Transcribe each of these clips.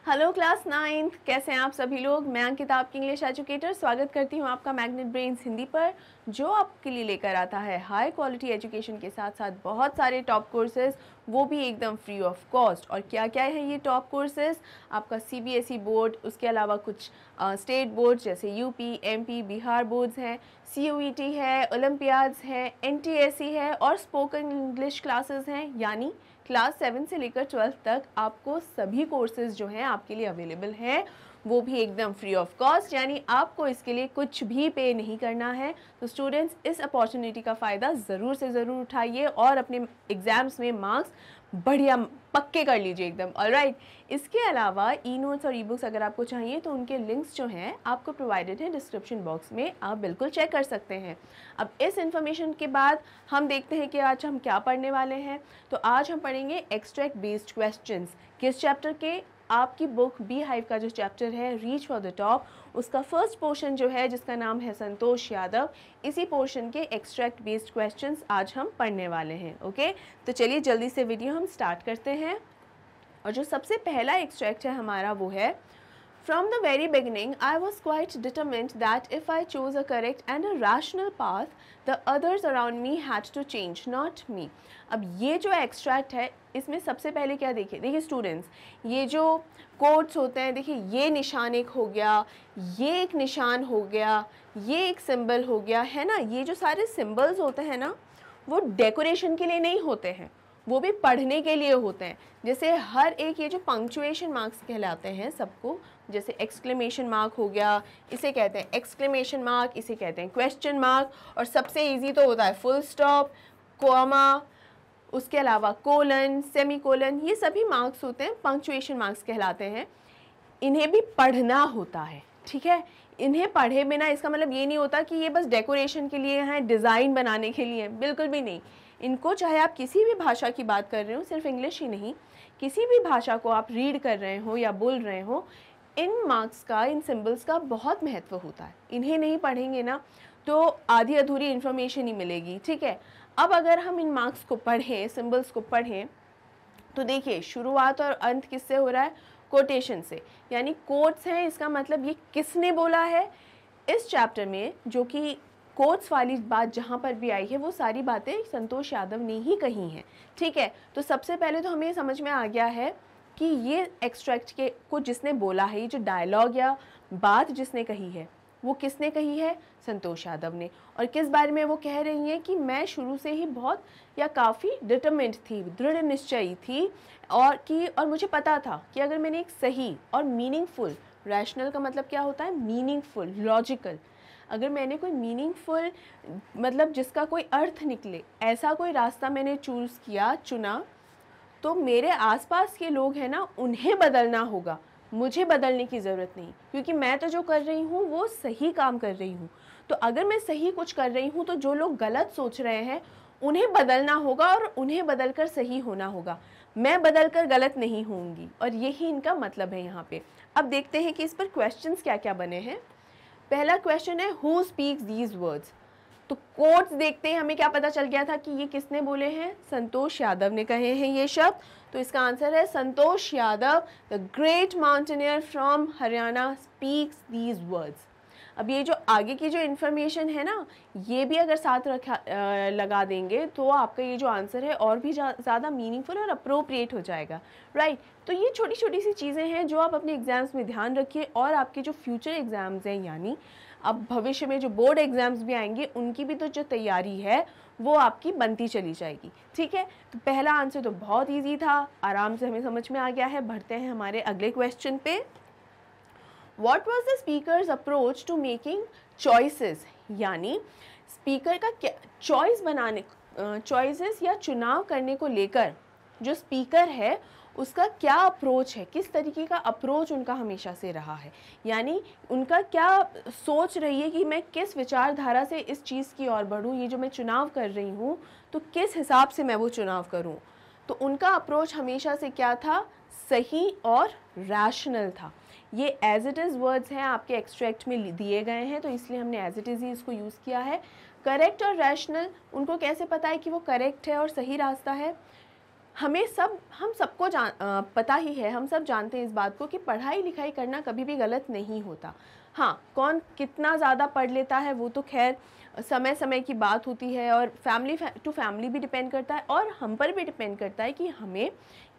Hello class 9th, कैसे हैं आप सभी लोग। मैं अंकिता, आपकी इंग्लिश एजुकेटर, स्वागत करती हूं आपका मैग्नेट ब्रेन्स हिंदी पर, जो आपके लिए लेकर आता है हाई क्वालिटी एजुकेशन के साथ साथ बहुत सारे टॉप कोर्सेज, वो भी एकदम फ्री ऑफ कॉस्ट। और क्या क्या है ये टॉप कोर्सेज? आपका सीबीएसई बोर्ड, उसके अलावा कुछ स्टेट बोर्ड जैसे यूपी, एमपी, बिहार बोर्ड्स हैं, सीयूईटी है, ओलंपियाड्स हैं, एनटीएससी है और स्पोकन इंग्लिश क्लासेस हैं। यानी क्लास 7 से लेकर 12th तक आपको सभी कोर्सेज जो हैं आपके लिए अवेलेबल हैं, वो भी एकदम फ्री ऑफ कॉस्ट। यानी आपको इसके लिए कुछ भी पे नहीं करना है। तो स्टूडेंट्स, इस अपॉर्चुनिटी का फ़ायदा ज़रूर से ज़रूर उठाइए और अपने एग्ज़ाम्स में मार्क्स बढ़िया पक्के कर लीजिए एकदम। ऑलराइट, इसके अलावा ई नोट्स और ई बुक्स अगर आपको चाहिए तो उनके लिंक्स जो हैं आपको प्रोवाइडेड हैं डिस्क्रिप्शन बॉक्स में, आप बिल्कुल चेक कर सकते हैं। अब इस इन्फॉर्मेशन के बाद हम देखते हैं कि आज हम क्या पढ़ने वाले हैं। तो आज हम पढ़ेंगे एक्सट्रैक्ट बेस्ड क्वेश्चंस। किस चैप्टर के? आपकी बुक बी हाइव का जो चैप्टर है रीच फॉर द टॉप, उसका फर्स्ट पोर्शन जो है जिसका नाम है संतोष यादव, इसी पोर्शन के एक्सट्रैक्ट बेस्ड क्वेश्चंस आज हम पढ़ने वाले हैं। ओके, तो चलिए जल्दी से वीडियो हम स्टार्ट करते हैं। और जो सबसे पहला एक्सट्रैक्ट है हमारा वो है, From the very beginning, I was quite determined that if I chose a correct and a rational path, the others around me had to change, not me. अब ये जो एक्सट्रैक्ट है, इसमें सबसे पहले क्या देखिए स्टूडेंट्स, ये जो कोड्स होते हैं, देखिए ये निशान एक हो गया, ये एक निशान हो गया, ये एक सिंबल हो गया, है ना। ये जो सारे सिंबल्स होते हैं ना, वो डेकोरेशन के लिए नहीं होते हैं, वो भी पढ़ने के लिए होते हैं। जैसे हर एक ये जो पंक्चुएशन मार्क्स कहलाते हैं सबको, जैसे एक्सक्लेमेशन मार्क हो गया, इसे कहते हैं एक्सक्लेमेशन मार्क, इसे कहते हैं क्वेश्चन मार्क, और सबसे इजी तो होता है फुल स्टॉप, कॉमा, उसके अलावा कोलन, सेमी कोलन, ये सभी मार्क्स होते हैं, पंक्चुएशन मार्क्स कहलाते हैं। इन्हें भी पढ़ना होता है, ठीक है। इन्हें पढ़े बिना इसका मतलब ये नहीं होता कि ये बस डेकोरेशन के लिए हैं, डिज़ाइन बनाने के लिए, बिल्कुल भी नहीं। इनको चाहे आप किसी भी भाषा की बात कर रहे हो, सिर्फ इंग्लिश ही नहीं, किसी भी भाषा को आप रीड कर रहे हो या बोल रहे हो, इन मार्क्स का, इन सिंबल्स का बहुत महत्व होता है। इन्हें नहीं पढ़ेंगे ना तो आधी अधूरी इन्फॉर्मेशन ही मिलेगी, ठीक है। अब अगर हम इन मार्क्स को पढ़ें, सिंबल्स को पढ़ें, तो देखिए शुरुआत और अंत किससे हो रहा है? कोटेशन से। यानी कोट्स हैं, इसका मतलब ये किसने बोला है। इस चैप्टर में जो कि कोट्स वाली बात जहाँ पर भी आई है, वो सारी बातें संतोष यादव ने ही कही हैं, ठीक है। तो सबसे पहले तो हमें समझ में आ गया है कि ये एक्सट्रैक्ट के को जिसने बोला है, ये जो डायलॉग या बात जिसने कही है, वो किसने कही है? संतोष यादव ने। और किस बारे में वो कह रही हैं कि मैं शुरू से ही बहुत या काफ़ी डिटरमिन्ड थी, दृढ़ निश्चयी थी, और मुझे पता था कि अगर मैंने एक सही और मीनिंगफुल, रैशनल का मतलब क्या होता है? मीनिंगफुल, लॉजिकल, अगर मैंने कोई मीनिंगफुल मतलब जिसका कोई अर्थ निकले, ऐसा कोई रास्ता मैंने चूज़ किया, चुना, तो मेरे आसपास के लोग हैं ना, उन्हें बदलना होगा, मुझे बदलने की ज़रूरत नहीं, क्योंकि मैं तो जो कर रही हूँ वो सही काम कर रही हूँ। तो अगर मैं सही कुछ कर रही हूँ तो जो लोग गलत सोच रहे हैं उन्हें बदलना होगा और उन्हें बदलकर सही होना होगा, मैं बदलकर गलत नहीं होंगी। और यही इनका मतलब है यहाँ पे। अब देखते हैं कि इस पर क्वेश्चंस क्या क्या बने हैं। पहला क्वेश्चन है, हु स्पीक्स दीज वर्ड्स। तो कोट्स देखते हैं, हमें क्या पता चल गया था कि ये किसने बोले हैं? संतोष यादव ने कहे हैं ये शब्द। तो इसका आंसर है Santosh Yadav, the great mountaineer from Haryana speaks these words. अब ये जो आगे की जो इन्फॉर्मेशन है ना, ये भी अगर साथ लगा देंगे तो आपका ये जो आंसर है और भी ज़्यादा मीनिंगफुल और अप्रोप्रिएट हो जाएगा, राइट। तो ये छोटी छोटी सी चीज़ें हैं जो आप अपने एग्ज़ाम्स में ध्यान रखिए, और आपके जो फ्यूचर एग्ज़ाम्स हैं, यानी अब भविष्य में जो बोर्ड एग्ज़ाम्स भी आएंगे, उनकी भी तो जो तैयारी है वो आपकी बनती चली जाएगी, ठीक है। तो पहला आंसर तो बहुत ईजी था, आराम से हमें समझ में आ गया है। बढ़ते हैं हमारे अगले क्वेश्चन पे। What was the speaker's approach to making choices? यानी स्पीकर का क्या चॉइस बनाने, चॉइसेस या चुनाव करने को लेकर जो स्पीकर है उसका क्या अप्रोच है, किस तरीके का अप्रोच उनका हमेशा से रहा है। यानी उनका क्या सोच रही है कि मैं किस विचारधारा से इस चीज़ की ओर बढ़ूँ, ये जो मैं चुनाव कर रही हूँ तो किस हिसाब से मैं वो चुनाव करूँ। तो उनका अप्रोच हमेशा से क्या था? सही और रैशनल था। ये एज इट इज़ वर्ड्स हैं, आपके एक्सट्रैक्ट में दिए गए हैं, तो इसलिए हमने एज इट इज़ ही इसको यूज़ किया है। करेक्ट और रैशनल, उनको कैसे पता है कि वो करेक्ट है और सही रास्ता है? हम सबको पता ही है, हम सब जानते हैं इस बात को कि पढ़ाई लिखाई करना कभी भी गलत नहीं होता। हाँ, कौन कितना ज़्यादा पढ़ लेता है वो तो खैर समय समय की बात होती है, और फैमिली टू फैमिली भी डिपेंड करता है, और हम पर भी डिपेंड करता है कि हमें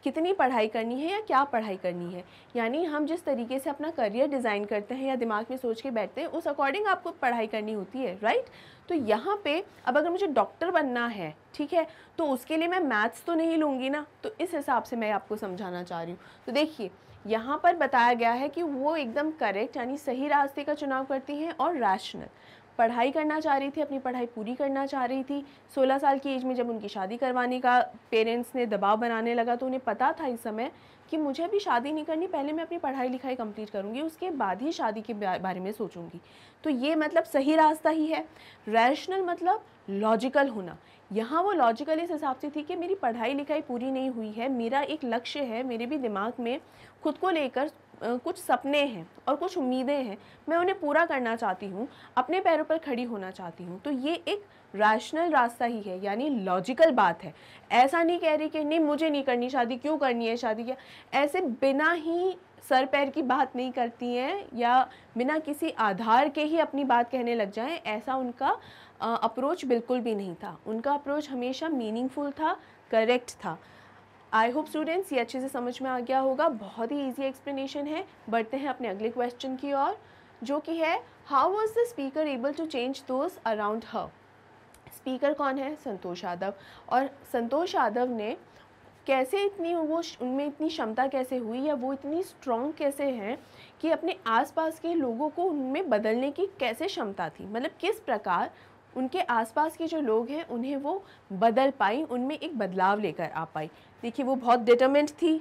कितनी पढ़ाई करनी है या क्या पढ़ाई करनी है। यानी हम जिस तरीके से अपना करियर डिज़ाइन करते हैं या दिमाग में सोच के बैठते हैं, उस अकॉर्डिंग आपको पढ़ाई करनी होती है, राइट। तो यहाँ पे अब अगर मुझे डॉक्टर बनना है, ठीक है, तो उसके लिए मैं मैथ्स तो नहीं लूँगी ना, तो इस हिसाब से मैं आपको समझाना चाह रही हूँ। तो देखिए यहाँ पर बताया गया है कि वो एकदम करेक्ट यानी सही रास्ते का चुनाव करती हैं और रैशनल। पढ़ाई करना चाह रही थी, अपनी पढ़ाई पूरी करना चाह रही थी। 16 साल की एज में जब उनकी शादी करवाने का पेरेंट्स ने दबाव बनाने लगा, तो उन्हें पता था इस समय कि मुझे अभी शादी नहीं करनी, पहले मैं अपनी पढ़ाई लिखाई कंप्लीट करूँगी, उसके बाद ही शादी के बारे में सोचूंगी। तो ये मतलब सही रास्ता ही है। रैशनल मतलब लॉजिकल होना। यहाँ वो लॉजिकल इस हिसाब से थी कि मेरी पढ़ाई लिखाई पूरी नहीं हुई है, मेरा एक लक्ष्य है, मेरे भी दिमाग में खुद को लेकर कुछ सपने हैं और कुछ उम्मीदें हैं, मैं उन्हें पूरा करना चाहती हूँ, अपने पैरों पर खड़ी होना चाहती हूँ। तो ये एक रैशनल रास्ता ही है, यानी लॉजिकल बात है। ऐसा नहीं कह रही कि नहीं मुझे नहीं करनी शादी, क्यों करनी है शादी, क्या ऐसे बिना ही सर पैर की बात नहीं करती हैं या बिना किसी आधार के ही अपनी बात कहने लग जाएं, ऐसा उनका अप्रोच बिल्कुल भी नहीं था। उनका अप्रोच हमेशा मीनिंगफुल था, करेक्ट था। आई होप स्टूडेंट्स ये अच्छे से समझ में आ गया होगा। बहुत ही ईजी एक्सप्लेनेशन है। बढ़ते हैं अपने अगले क्वेश्चन की ओर, जो कि है how was the speaker able to change those around her. Speaker कौन है? संतोष यादव। और संतोष यादव ने कैसे इतनी वो उनमें इतनी क्षमता कैसे हुई, या वो इतनी स्ट्रॉन्ग कैसे हैं कि अपने आसपास के लोगों को उनमें बदलने की कैसे क्षमता थी, मतलब किस प्रकार उनके आसपास के जो लोग हैं उन्हें वो बदल पाई, उनमें एक बदलाव लेकर आ पाई। देखिए वो बहुत डिटरमिन्ड थी,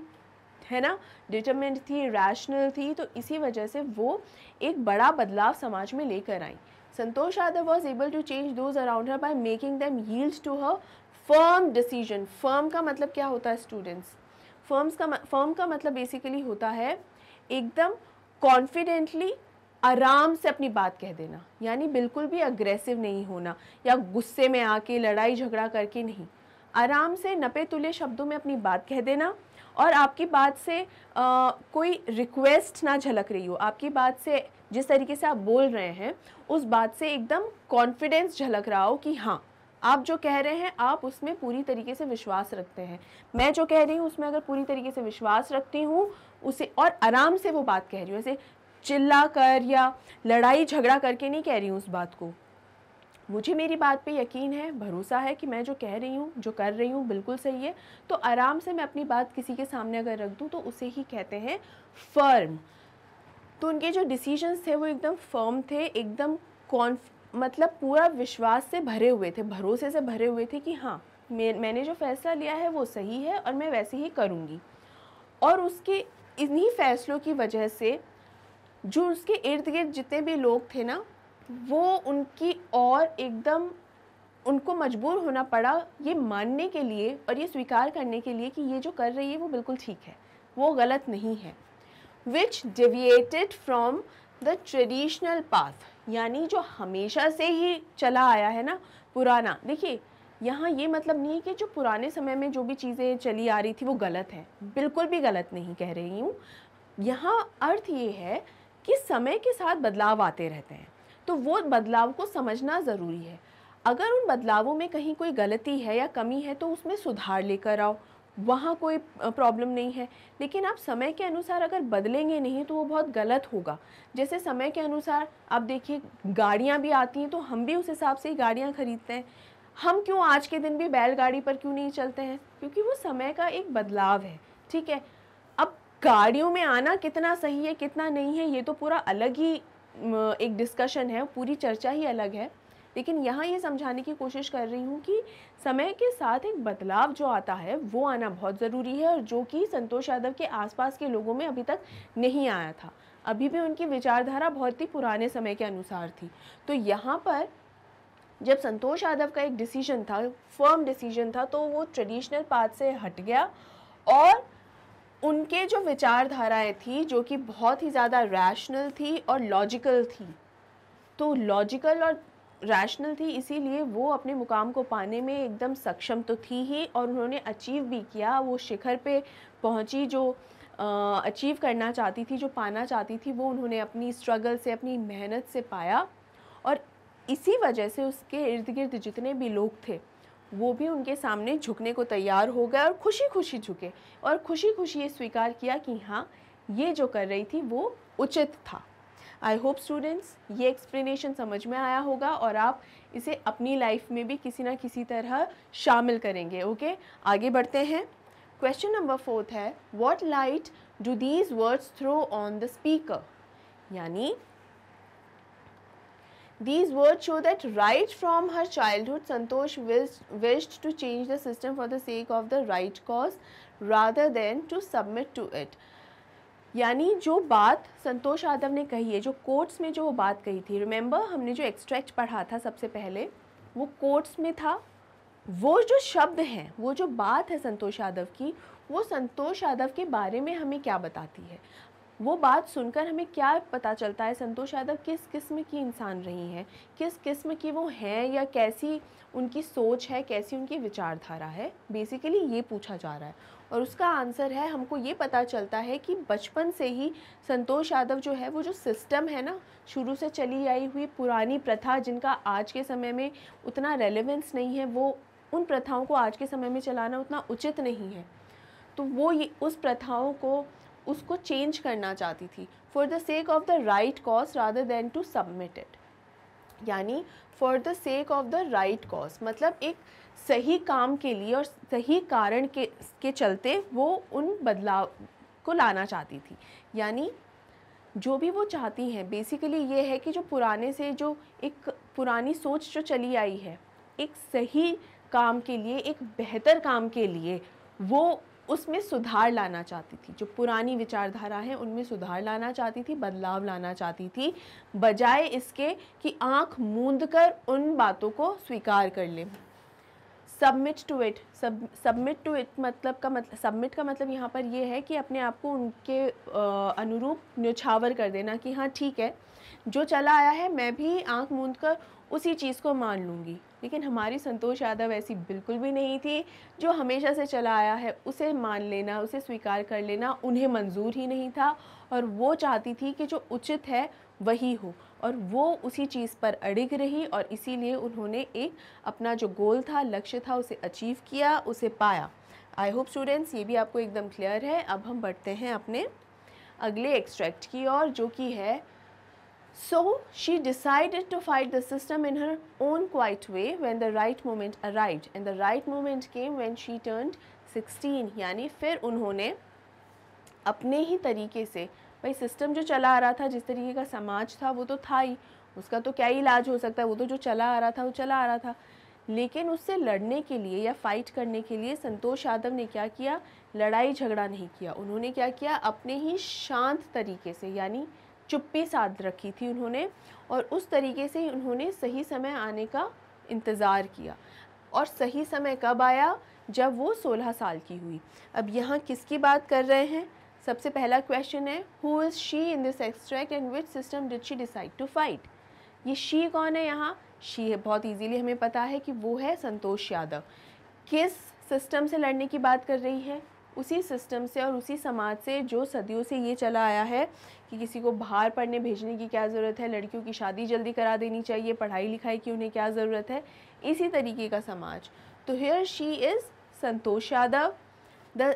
है ना, डिटरमिन्ड थी, रैशनल थी, तो इसी वजह से वो एक बड़ा बदलाव समाज में लेकर आई। Santosh Yadav was able to change those around her by making them yield to her firm decision. Firm का मतलब क्या होता है स्टूडेंट्स? फर्म का मतलब बेसिकली होता है एकदम कॉन्फिडेंटली आराम से अपनी बात कह देना, यानी बिल्कुल भी अग्रेसिव नहीं होना या गुस्से में आके लड़ाई झगड़ा करके नहीं, आराम से नपे तुले शब्दों में अपनी बात कह देना। और आपकी बात से कोई रिक्वेस्ट ना झलक रही हो, आपकी बात से जिस तरीके से आप बोल रहे हैं उस बात से एकदम कॉन्फिडेंस झलक रहा हो कि हाँ आप जो कह रहे हैं आप उसमें पूरी तरीके से विश्वास रखते हैं, मैं जो कह रही हूँ उसमें अगर पूरी तरीके से विश्वास रखती हूँ उसे, और आराम से वो बात कह रही हूँ, ऐसे चिल्ला कर या लड़ाई झगड़ा करके नहीं कह रही हूँ उस बात को। मुझे मेरी बात पे यकीन है, भरोसा है कि मैं जो कह रही हूँ जो कर रही हूँ बिल्कुल सही है, तो आराम से मैं अपनी बात किसी के सामने अगर रख दूँ तो उसे ही कहते हैं फर्म। तो उनके जो डिसीजंस थे वो एकदम फर्म थे, एकदम मतलब पूरा विश्वास से भरे हुए थे, भरोसे से भरे हुए थे कि हाँ मैंने जो फैसला लिया है वो सही है और मैं वैसे ही करूँगी। और उसके इन्हीं फैसलों की वजह से जो उसके इर्द गिर्द जितने भी लोग थे ना, वो उनकी और एकदम उनको मजबूर होना पड़ा ये मानने के लिए और ये स्वीकार करने के लिए कि ये जो कर रही है वो बिल्कुल ठीक है, वो गलत नहीं है। Which deviated from the traditional path, यानी जो हमेशा से ही चला आया है ना पुराना। देखिए यहाँ ये मतलब नहीं है कि जो पुराने समय में जो भी चीज़ें चली आ रही थी वो गलत है, बिल्कुल भी गलत नहीं कह रही हूँ। यहाँ अर्थ ये है कि समय के साथ बदलाव आते रहते हैं, तो वो बदलाव को समझना ज़रूरी है। अगर उन बदलावों में कहीं कोई गलती है या कमी है तो उसमें सुधार लेकर आओ, वहाँ कोई प्रॉब्लम नहीं है। लेकिन आप समय के अनुसार अगर बदलेंगे नहीं तो वो बहुत गलत होगा। जैसे समय के अनुसार आप देखिए गाड़ियाँ भी आती हैं, तो हम भी उस हिसाब से ही गाड़ियाँ खरीदते हैं। हम क्यों आज के दिन भी बैलगाड़ी पर क्यों नहीं चलते हैं? क्योंकि वो समय का एक बदलाव है, ठीक है। अब गाड़ियों में आना कितना सही है कितना नहीं है ये तो पूरा अलग ही एक डिस्कशन है, पूरी चर्चा ही अलग है। लेकिन यहाँ ये समझाने की कोशिश कर रही हूँ कि समय के साथ एक बदलाव जो आता है वो आना बहुत ज़रूरी है, और जो कि संतोष यादव के आसपास के लोगों में अभी तक नहीं आया था। अभी भी उनकी विचारधारा बहुत ही पुराने समय के अनुसार थी। तो यहाँ पर जब संतोष यादव का एक डिसीजन था, फर्म डिसीजन था, तो वो ट्रेडिशनल पाथ से हट गया और उनके जो विचारधाराएं थी जो कि बहुत ही ज़्यादा रैशनल थी और लॉजिकल थी। तो लॉजिकल और रैशनल थी, इसीलिए वो अपने मुकाम को पाने में एकदम सक्षम तो थी ही, और उन्होंने अचीव भी किया। वो शिखर पे पहुंची जो अचीव करना चाहती थी, जो पाना चाहती थी, वो उन्होंने अपनी स्ट्रगल से, अपनी मेहनत से पाया। और इसी वजह से उसके इर्द गिर्द जितने भी लोग थे वो भी उनके सामने झुकने को तैयार हो गए, और खुशी खुशी झुके, और खुशी खुशी ये स्वीकार किया कि हाँ, ये जो कर रही थी वो उचित था। आई होप स्टूडेंट्स ये एक्सप्लेनेशन समझ में आया होगा, और आप इसे अपनी लाइफ में भी किसी ना किसी तरह शामिल करेंगे। ओके, आगे बढ़ते हैं। क्वेश्चन नंबर 4 है, what light do these words throw on the speaker. यानी these words show that right from her childhood Santosh wished to change the system for the sake of the right cause rather than to submit to it। यानी जो बात संतोष यादव ने कही है, जो quotes में जो बात कही थी, रिमेंबर हमने जो एक्सट्रैक्ट पढ़ा था सबसे पहले, वो कोट्स में था। वो जो शब्द हैं, वो जो बात है संतोष यादव की, वो संतोष यादव के बारे में हमें क्या बताती है? वो बात सुनकर हमें क्या पता चलता है संतोष यादव किस किस्म की इंसान रही हैं, किस किस्म की वो हैं, या कैसी उनकी सोच है, कैसी उनकी विचारधारा है, बेसिकली ये पूछा जा रहा है। और उसका आंसर है, हमको ये पता चलता है कि बचपन से ही संतोष यादव जो है, वो जो सिस्टम है ना, शुरू से चली आई हुई पुरानी प्रथा, जिनका आज के समय में उतना रेलेवेंस नहीं है, वो उन प्रथाओं को आज के समय में चलाना उतना उचित नहीं है, तो वो ये उस प्रथाओं को उसको चेंज करना चाहती थी, for the sake of the right cause rather than to submit it. यानी for the sake of the right cause मतलब एक सही काम के लिए और सही कारण के चलते वो उन बदलाव को लाना चाहती थी। यानी जो भी वो चाहती हैं बेसिकली ये है कि जो पुराने से जो एक पुरानी सोच जो चली आई है, एक सही काम के लिए, एक बेहतर काम के लिए वो उसमें सुधार लाना चाहती थी। जो पुरानी विचारधारा है उनमें सुधार लाना चाहती थी, बदलाव लाना चाहती थी, बजाय इसके कि आंख मूंद कर उन बातों को स्वीकार कर ले। Submit to it, submit to it मतलब सबमिट का मतलब यहाँ पर ये है कि अपने आप को उनके अनुरूप न्यौछावर कर देना कि हाँ ठीक है, जो चला आया है मैं भी आंख मूंद कर उसी चीज़ को मान लूँगी। लेकिन हमारी संतोष यादव ऐसी बिल्कुल भी नहीं थी। जो हमेशा से चला आया है उसे मान लेना, उसे स्वीकार कर लेना उन्हें मंजूर ही नहीं था, और वो चाहती थी कि जो उचित है वही हो, और वो उसी चीज़ पर अड़िग रही, और इसीलिए उन्होंने एक अपना जो गोल था, लक्ष्य था, उसे अचीव किया, उसे पाया। आई होप स्टूडेंट्स ये भी आपको एकदम क्लियर है। अब हम बढ़ते हैं अपने अगले एक्सट्रैक्ट की ओर, जो कि है So she decided to fight the system in her own quiet way when the right moment arrived, and the right moment came when she turned 16। यानी फिर उन्होंने अपने ही तरीके से, भाई सिस्टम जो चला आ रहा था, जिस तरीके का समाज था वो तो था ही, उसका तो क्या ही इलाज हो सकता है, वो तो जो चला आ रहा था वो चला आ रहा था। लेकिन उससे लड़ने के लिए या फाइट करने के लिए संतोष यादव ने क्या किया, लड़ाई झगड़ा नहीं किया। उन्होंने क्या किया, अपने ही शांत तरीके से, यानी चुप्पी साध रखी थी उन्होंने, और उस तरीके से उन्होंने सही समय आने का इंतज़ार किया। और सही समय कब आया, जब वो 16 साल की हुई। अब यहाँ किसकी बात कर रहे हैं? सबसे पहला क्वेश्चन है, who is she in this extract and which system did she decide to fight. ये शी कौन है? यहाँ शी है, बहुत इजीली हमें पता है कि वो है संतोष यादव। किस सिस्टम से लड़ने की बात कर रही है? उसी सिस्टम से और उसी समाज से जो सदियों से ये चला आया है कि किसी को बाहर पढ़ने भेजने की क्या ज़रूरत है, लड़कियों की शादी जल्दी करा देनी चाहिए, पढ़ाई लिखाई की उन्हें क्या ज़रूरत है, इसी तरीके का समाज। तो here she is Santosh Yadav, the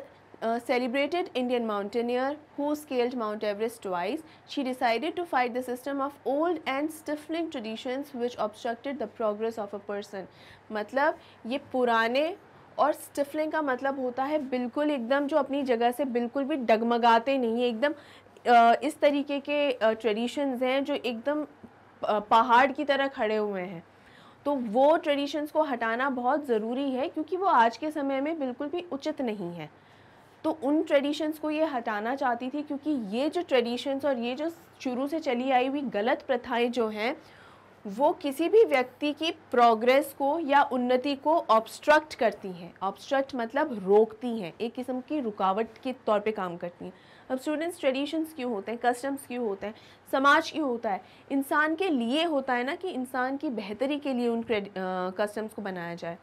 celebrated Indian mountaineer who scaled Mount Everest twice. She decided to fight the system of old and stifling traditions which obstructed the progress of a person। मतलब ये पुराने, और stifling का मतलब होता है बिल्कुल एकदम जो अपनी जगह से बिल्कुल भी डगमगाते नहीं है, एकदम इस तरीके के ट्रेडिशंस हैं जो एकदम पहाड़ की तरह खड़े हुए हैं। तो वो ट्रेडिशंस को हटाना बहुत ज़रूरी है, क्योंकि वो आज के समय में बिल्कुल भी उचित नहीं है। तो उन ट्रेडिशंस को ये हटाना चाहती थी, क्योंकि ये जो ट्रेडिशंस और ये जो शुरू से चली आई हुई गलत प्रथाएं जो हैं, वो किसी भी व्यक्ति की प्रोग्रेस को या उन्नति को ऑब्स्ट्रक्ट करती हैं। ऑब्स्ट्रक्ट मतलब रोकती हैं, एक किस्म की रुकावट के तौर पे काम करती हैं। अब स्टूडेंट्स, ट्रेडिशंस क्यों होते हैं, कस्टम्स क्यों होते हैं, समाज क्यों होता है? इंसान के लिए होता है ना, कि इंसान की बेहतरी के लिए उन कस्टम्स को बनाया जाए।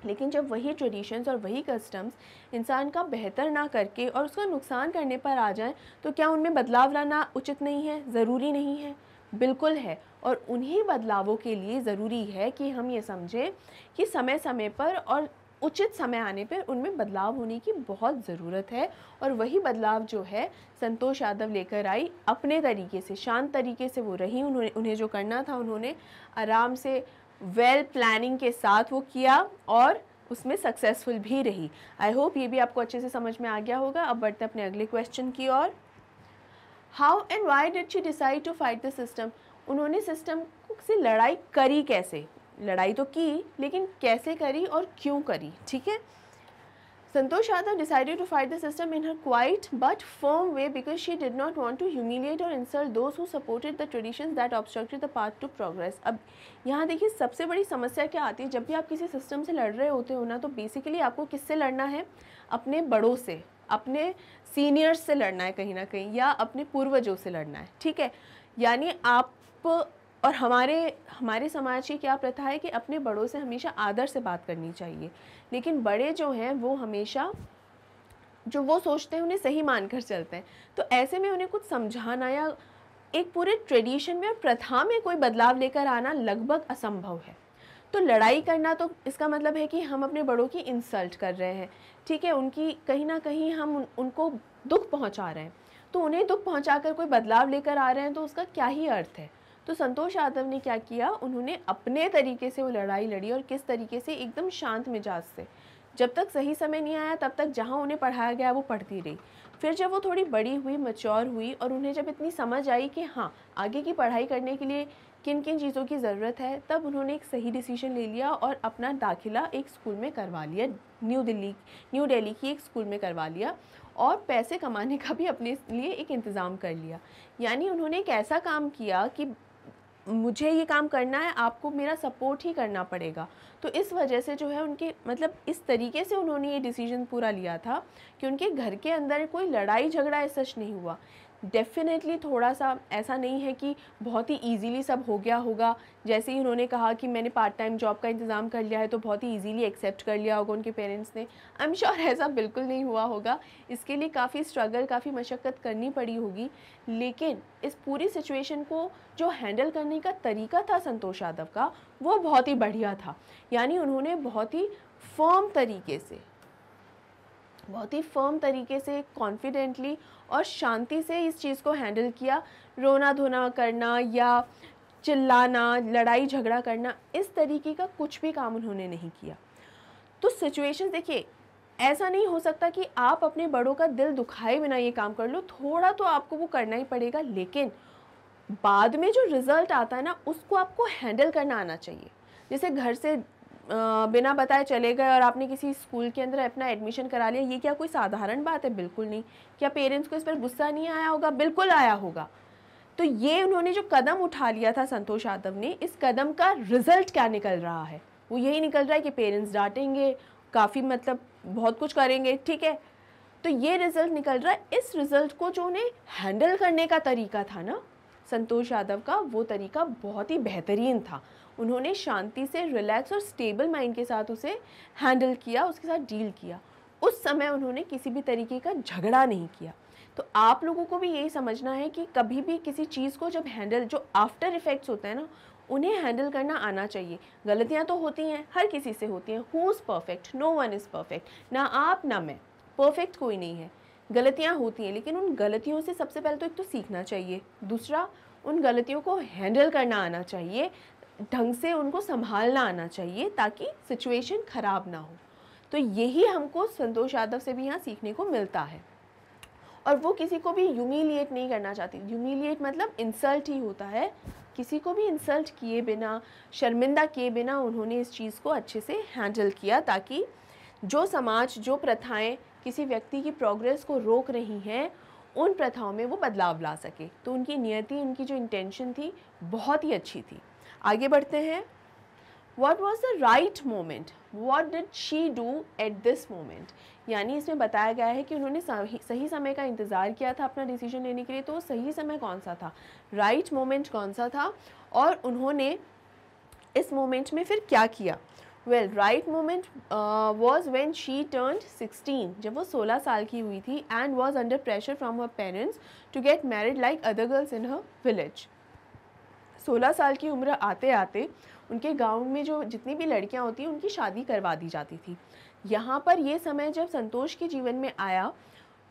लेकिन जब वही ट्रेडिशंस और वही कस्टम्स इंसान का बेहतर ना करके और उसका नुकसान करने पर आ जाएं, तो क्या उनमें बदलाव लाना उचित नहीं है, ज़रूरी नहीं है? बिल्कुल है। और उन्हीं बदलावों के लिए ज़रूरी है कि हम ये समझें कि समय समय पर और उचित समय आने पर उनमें बदलाव होने की बहुत ज़रूरत है। और वही बदलाव जो है संतोष यादव लेकर आई, अपने तरीके से, शांत तरीके से वो रही। उन्हें जो करना था उन्होंने आराम से वेल प्लानिंग के साथ वो किया और उसमें सक्सेसफुल भी रही। आई होप ये भी आपको अच्छे से समझ में आ गया होगा। अब बढ़ते हैं अपने अगले क्वेश्चन की ओर। How and why did she decide to fight the system? उन्होंने सिस्टम से लड़ाई करी कैसे? लड़ाई तो की, लेकिन कैसे करी और क्यों करी? ठीक है। Santosh Yadav decided to fight the system in her quiet but firm way because she did not want to humiliate or insult those who supported the traditions that obstructed the path to progress। अब यहाँ देखिए, सबसे बड़ी समस्या क्या आती है, जब भी आप किसी सिस्टम से लड़ रहे होते हो ना, तो बेसिकली आपको किससे लड़ना है? अपने बड़ों से, अपने सीनियर्स से लड़ना है कहीं ना कहीं, या अपने पूर्वजों से लड़ना है। ठीक है, यानी आप और हमारे समाज की क्या प्रथा है कि अपने बड़ों से हमेशा आदर से बात करनी चाहिए। लेकिन बड़े जो हैं वो हमेशा जो वो सोचते हैं उन्हें सही मानकर चलते हैं। तो ऐसे में उन्हें कुछ समझाना या एक पूरे ट्रेडिशन में और प्रथा में कोई बदलाव लेकर आना लगभग असंभव है। तो लड़ाई करना, तो इसका मतलब है कि हम अपने बड़ों की इंसल्ट कर रहे हैं। ठीक है, उनकी कहीं ना कहीं हम उनको दुख पहुंचा रहे हैं। तो उन्हें दुख पहुंचाकर कोई बदलाव लेकर आ रहे हैं, तो उसका क्या ही अर्थ है? तो संतोष यादव ने क्या किया, उन्होंने अपने तरीके से वो लड़ाई लड़ी। और किस तरीके से? एकदम शांत मिजाज से। जब तक सही समय नहीं आया तब तक जहाँ उन्हें पढ़ाया गया वो पढ़ती रही। फिर जब वो थोड़ी बड़ी हुई, मैच्योर हुई, और उन्हें जब इतनी समझ आई कि हाँ, आगे की पढ़ाई करने के लिए किन किन चीज़ों की ज़रूरत है, तब उन्होंने एक सही डिसीजन ले लिया और अपना दाखिला एक स्कूल में करवा लिया, न्यू दिल्ली की एक स्कूल में करवा लिया। और पैसे कमाने का भी अपने लिए एक इंतज़ाम कर लिया। यानी उन्होंने एक ऐसा काम किया कि मुझे ये काम करना है, आपको मेरा सपोर्ट ही करना पड़ेगा। तो इस वजह से जो है उनके, मतलब इस तरीके से उन्होंने ये डिसीजन पूरा लिया था कि उनके घर के अंदर कोई लड़ाई झगड़ा ऐसा नहीं हुआ। डेफिनेटली थोड़ा सा ऐसा नहीं है कि बहुत ही इजीली सब हो गया होगा। जैसे ही उन्होंने कहा कि मैंने पार्ट टाइम जॉब का इंतज़ाम कर लिया है, तो बहुत ही इजीली एक्सेप्ट कर लिया होगा उनके पेरेंट्स ने। आई एम श्योर ऐसा बिल्कुल नहीं हुआ होगा। इसके लिए काफ़ी स्ट्रगल, काफ़ी मशक्क़त करनी पड़ी होगी। लेकिन इस पूरी सिचुएशन को जो हैंडल करने का तरीका था संतोष यादव का, वो बहुत ही बढ़िया था। यानी उन्होंने बहुत ही फर्म तरीके से कॉन्फिडेंटली और शांति से इस चीज़ को हैंडल किया। रोना धोना करना या चिल्लाना, लड़ाई झगड़ा करना, इस तरीके का कुछ भी काम उन्होंने नहीं किया। तो सिचुएशन देखिए, ऐसा नहीं हो सकता कि आप अपने बड़ों का दिल दुखाए बिना ये काम कर लो। थोड़ा तो आपको वो करना ही पड़ेगा, लेकिन बाद में जो रिज़ल्ट आता है ना, उसको आपको हैंडल करना आना चाहिए। जैसे घर से बिना बताए चले गए और आपने किसी स्कूल के अंदर अपना एडमिशन करा लिया, ये क्या कोई साधारण बात है? बिल्कुल नहीं। क्या पेरेंट्स को इस पर गुस्सा नहीं आया होगा? बिल्कुल आया होगा। तो ये उन्होंने जो कदम उठा लिया था संतोष यादव ने, इस कदम का रिजल्ट क्या निकल रहा है? वो यही निकल रहा है कि पेरेंट्स डांटेंगे, काफ़ी मतलब बहुत कुछ करेंगे। ठीक है, तो ये रिजल्ट निकल रहा है। इस रिजल्ट को जो उन्हें हैंडल करने का तरीका था ना संतोष यादव का, वो तरीका बहुत ही बेहतरीन था। उन्होंने शांति से, रिलैक्स और स्टेबल माइंड के साथ उसे हैंडल किया, उसके साथ डील किया। उस समय उन्होंने किसी भी तरीके का झगड़ा नहीं किया। तो आप लोगों को भी यही समझना है कि कभी भी किसी चीज़ को जब हैंडल, जो आफ्टर इफ़ेक्ट्स होते हैं ना, उन्हें हैंडल करना आना चाहिए। गलतियाँ तो होती हैं, हर किसी से होती हैं। Who is perfect? No one is perfect. ना आप ना मैं, परफेक्ट कोई नहीं है। गलतियाँ होती हैं, लेकिन उन गलतियों से सबसे पहले तो एक तो सीखना चाहिए, दूसरा उन गलतियों को हैंडल करना आना चाहिए, ढंग से उनको संभालना आना चाहिए, ताकि सिचुएशन ख़राब ना हो। तो यही हमको संतोष यादव से भी यहाँ सीखने को मिलता है। और वो किसी को भी ह्यूमिलिएट नहीं करना चाहती। ह्यूमिलिएट मतलब इंसल्ट ही होता है। किसी को भी इंसल्ट किए बिना, शर्मिंदा किए बिना उन्होंने इस चीज़ को अच्छे से हैंडल किया, ताकि जो समाज, जो प्रथाएं किसी व्यक्ति की प्रोग्रेस को रोक रही हैं, उन प्रथाओं में वो बदलाव ला सके। तो उनकी नियति, उनकी जो इंटेंशन थी, बहुत ही अच्छी थी। आगे बढ़ते हैं। What was the right moment? What did she do at this moment? यानी इसमें बताया गया है कि उन्होंने सही समय का इंतज़ार किया था अपना डिसीजन लेने के लिए, तो सही समय कौन सा था, राइट मोमेंट कौन सा था, और उन्होंने इस मोमेंट में फिर क्या किया। Well, right moment was when she turned 16, जब वो 16 साल की हुई थी, and was under pressure from her parents to get married like other girls in her village. 16 साल की उम्र आते आते उनके गांव में जो जितनी भी लड़कियां होती हैं उनकी शादी करवा दी जाती थी। यहाँ पर ये समय जब संतोष के जीवन में आया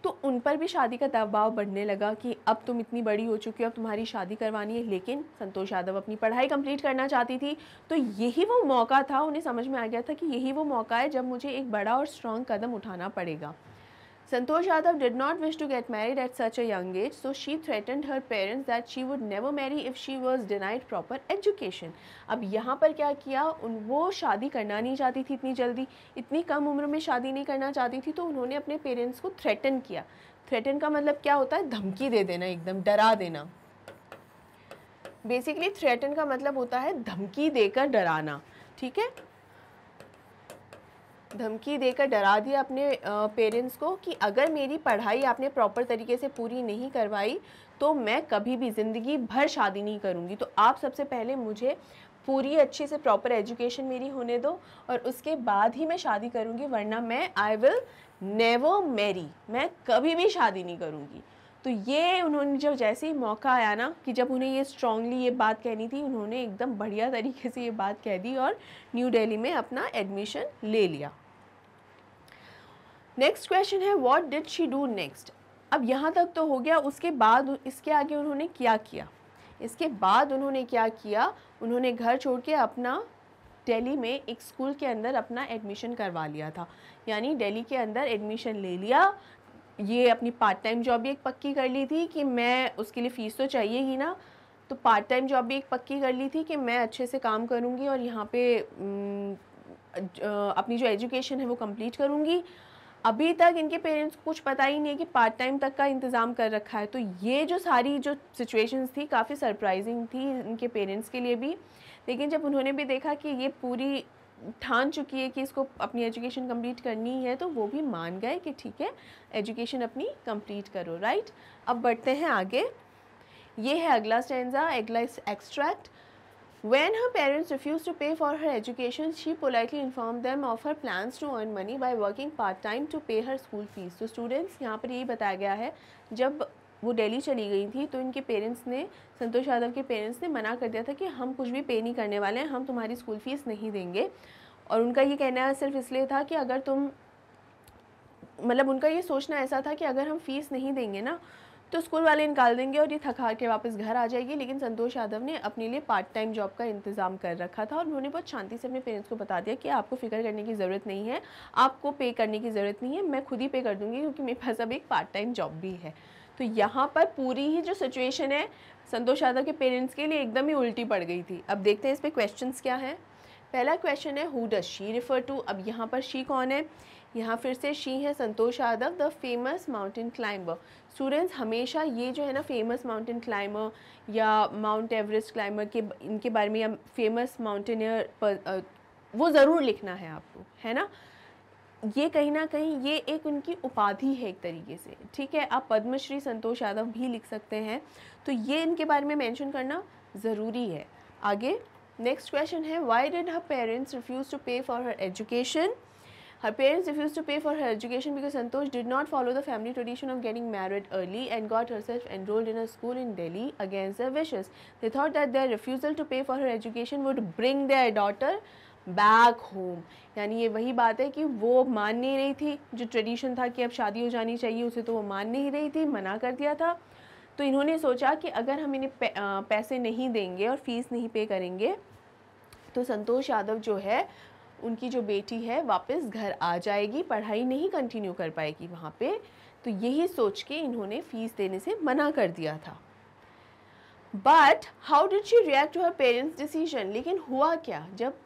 तो उन पर भी शादी का दबाव बढ़ने लगा कि अब तुम इतनी बड़ी हो चुकी हो, अब तुम्हारी शादी करवानी है। लेकिन संतोष यादव अपनी पढ़ाई कंप्लीट करना चाहती थी, तो यही वो मौका था, उन्हें समझ में आ गया था कि यही वो मौका है जब मुझे एक बड़ा और स्ट्रॉन्ग कदम उठाना पड़ेगा। Santosh Yadav did not wish to get married at such a young age, so she threatened her parents that she would never marry if she was denied proper education. अब यहाँ पर क्या किया, वो शादी करना नहीं चाहती थी इतनी जल्दी, इतनी कम उम्र में शादी नहीं करना चाहती थी, तो उन्होंने अपने पेरेंट्स को थ्रेटन किया। थ्रेटन का मतलब क्या होता है, धमकी दे देना, एकदम डरा देना। बेसिकली थ्रेटन का मतलब होता है धमकी देकर डराना, ठीक है। धमकी देकर डरा दिया अपने पेरेंट्स को कि अगर मेरी पढ़ाई आपने प्रॉपर तरीके से पूरी नहीं करवाई तो मैं कभी भी ज़िंदगी भर शादी नहीं करूँगी। तो आप सबसे पहले मुझे पूरी अच्छे से प्रॉपर एजुकेशन मेरी होने दो और उसके बाद ही मैं शादी करूँगी, वरना मैं आई विल नेवर मैरी, मैं कभी भी शादी नहीं करूँगी। तो ये उन्होंने जब जैसे ही मौका आया ना कि जब उन्हें ये स्ट्रांगली ये बात कहनी थी, उन्होंने एकदम बढ़िया तरीके से ये बात कह दी और न्यू दिल्ली में अपना एडमिशन ले लिया। नेक्स्ट क्वेश्चन है what did she do next. अब यहाँ तक तो हो गया, उसके बाद इसके आगे उन्होंने क्या किया। इसके बाद उन्होंने क्या किया, उन्होंने घर छोड़ के अपना दिल्ली में एक स्कूल के अंदर अपना एडमिशन करवा लिया था, यानी दिल्ली के अंदर एडमिशन ले लिया। ये अपनी पार्ट टाइम जॉब भी एक पक्की कर ली थी कि मैं, उसके लिए फ़ीस तो चाहिए ही ना, तो पार्ट टाइम जॉब भी एक पक्की कर ली थी कि मैं अच्छे से काम करूँगी और यहाँ पे अपनी जो एजुकेशन है वो कंप्लीट करूँगी। अभी तक इनके पेरेंट्स को कुछ पता ही नहीं है कि पार्ट टाइम तक का इंतज़ाम कर रखा है। तो ये जो सारी जो सिचुएशंस थी काफ़ी सरप्राइजिंग थी इनके पेरेंट्स के लिए भी। लेकिन जब उन्होंने भी देखा कि ये पूरी ठान चुकी है कि इसको अपनी एजुकेशन कंप्लीट करनी है, तो वो भी मान गए कि ठीक है, एजुकेशन अपनी कंप्लीट करो, राइट। अब बढ़ते हैं आगे। ये है अगला स्टैंजा, अगला extract. When her parents refused to pay for her education, she politely informed them of her plans to earn money by working part-time to pay her school fees. तो स्टूडेंट्स यहाँ पर यही बताया गया है, जब वो दिल्ली चली गई थी तो इनके पेरेंट्स ने, संतोष यादव के पेरेंट्स ने मना कर दिया था कि हम कुछ भी पे नहीं करने वाले हैं, हम तुम्हारी स्कूल फीस नहीं देंगे। और उनका ये कहना सिर्फ इसलिए था कि अगर तुम, मतलब उनका ये सोचना ऐसा था कि अगर हम फीस नहीं देंगे ना तो स्कूल वाले निकाल देंगे और ये थका के वापस घर आ जाएगी। लेकिन संतोष यादव ने अपने लिए पार्ट टाइम जॉब का इंतज़ाम कर रखा था और उन्होंने बहुत शांति से अपने पेरेंट्स को बता दिया कि आपको फ़िक्र करने की ज़रूरत नहीं है, आपको पे करने की ज़रूरत नहीं है, मैं खुद ही पे कर दूँगी क्योंकि मेरे पास अब एक पार्ट टाइम जॉब भी है। तो यहाँ पर पूरी ही जो सिचुएशन है संतोष यादव के पेरेंट्स के लिए एकदम ही उल्टी पड़ गई थी। अब देखते हैं इस पर क्वेश्चन क्या है। पहला क्वेश्चन है who does she refer to. अब यहाँ पर शी कौन है, यहाँ फिर से शी है Santosh Yadav, the famous mountain climber. Students हमेशा ये जो है ना फेमस माउंटेन क्लाइंबर या माउंट एवरेस्ट क्लाइंबर के इनके बारे में, या फेमस माउंटेनियर पर वो ज़रूर लिखना है आपको, है ना। ये कहीं ना कहीं ये एक उनकी उपाधि है एक तरीके से, ठीक है। आप पद्मश्री संतोष यादव भी लिख सकते हैं, तो ये इनके बारे में मेंशन करना ज़रूरी है। आगे नेक्स्ट क्वेश्चन है why did her parents refuse to pay for her education. Her parents refused to pay for her education because Santosh did not follow the family tradition of getting married early and got herself enrolled in a school in Delhi against their wishes. They thought that their refusal to pay for her education would bring their daughter back home. यानी ये वही बात है कि वो मान नहीं रही थी, जो ट्रेडिशन था कि अब शादी हो जानी चाहिए उसे तो वो मान नहीं रही थी, मना कर दिया था। तो इन्होंने सोचा कि अगर हम इन्हें पैसे नहीं देंगे और फीस नहीं पे करेंगे तो संतोष यादव जो है, उनकी जो बेटी है वापस घर आ जाएगी, पढ़ाई नहीं कंटिन्यू कर पाएगी वहाँ पे। तो यही सोच के इन्होंने फ़ीस देने से मना कर दिया था। But how did she react to her parents decision. लेकिन हुआ क्या, जब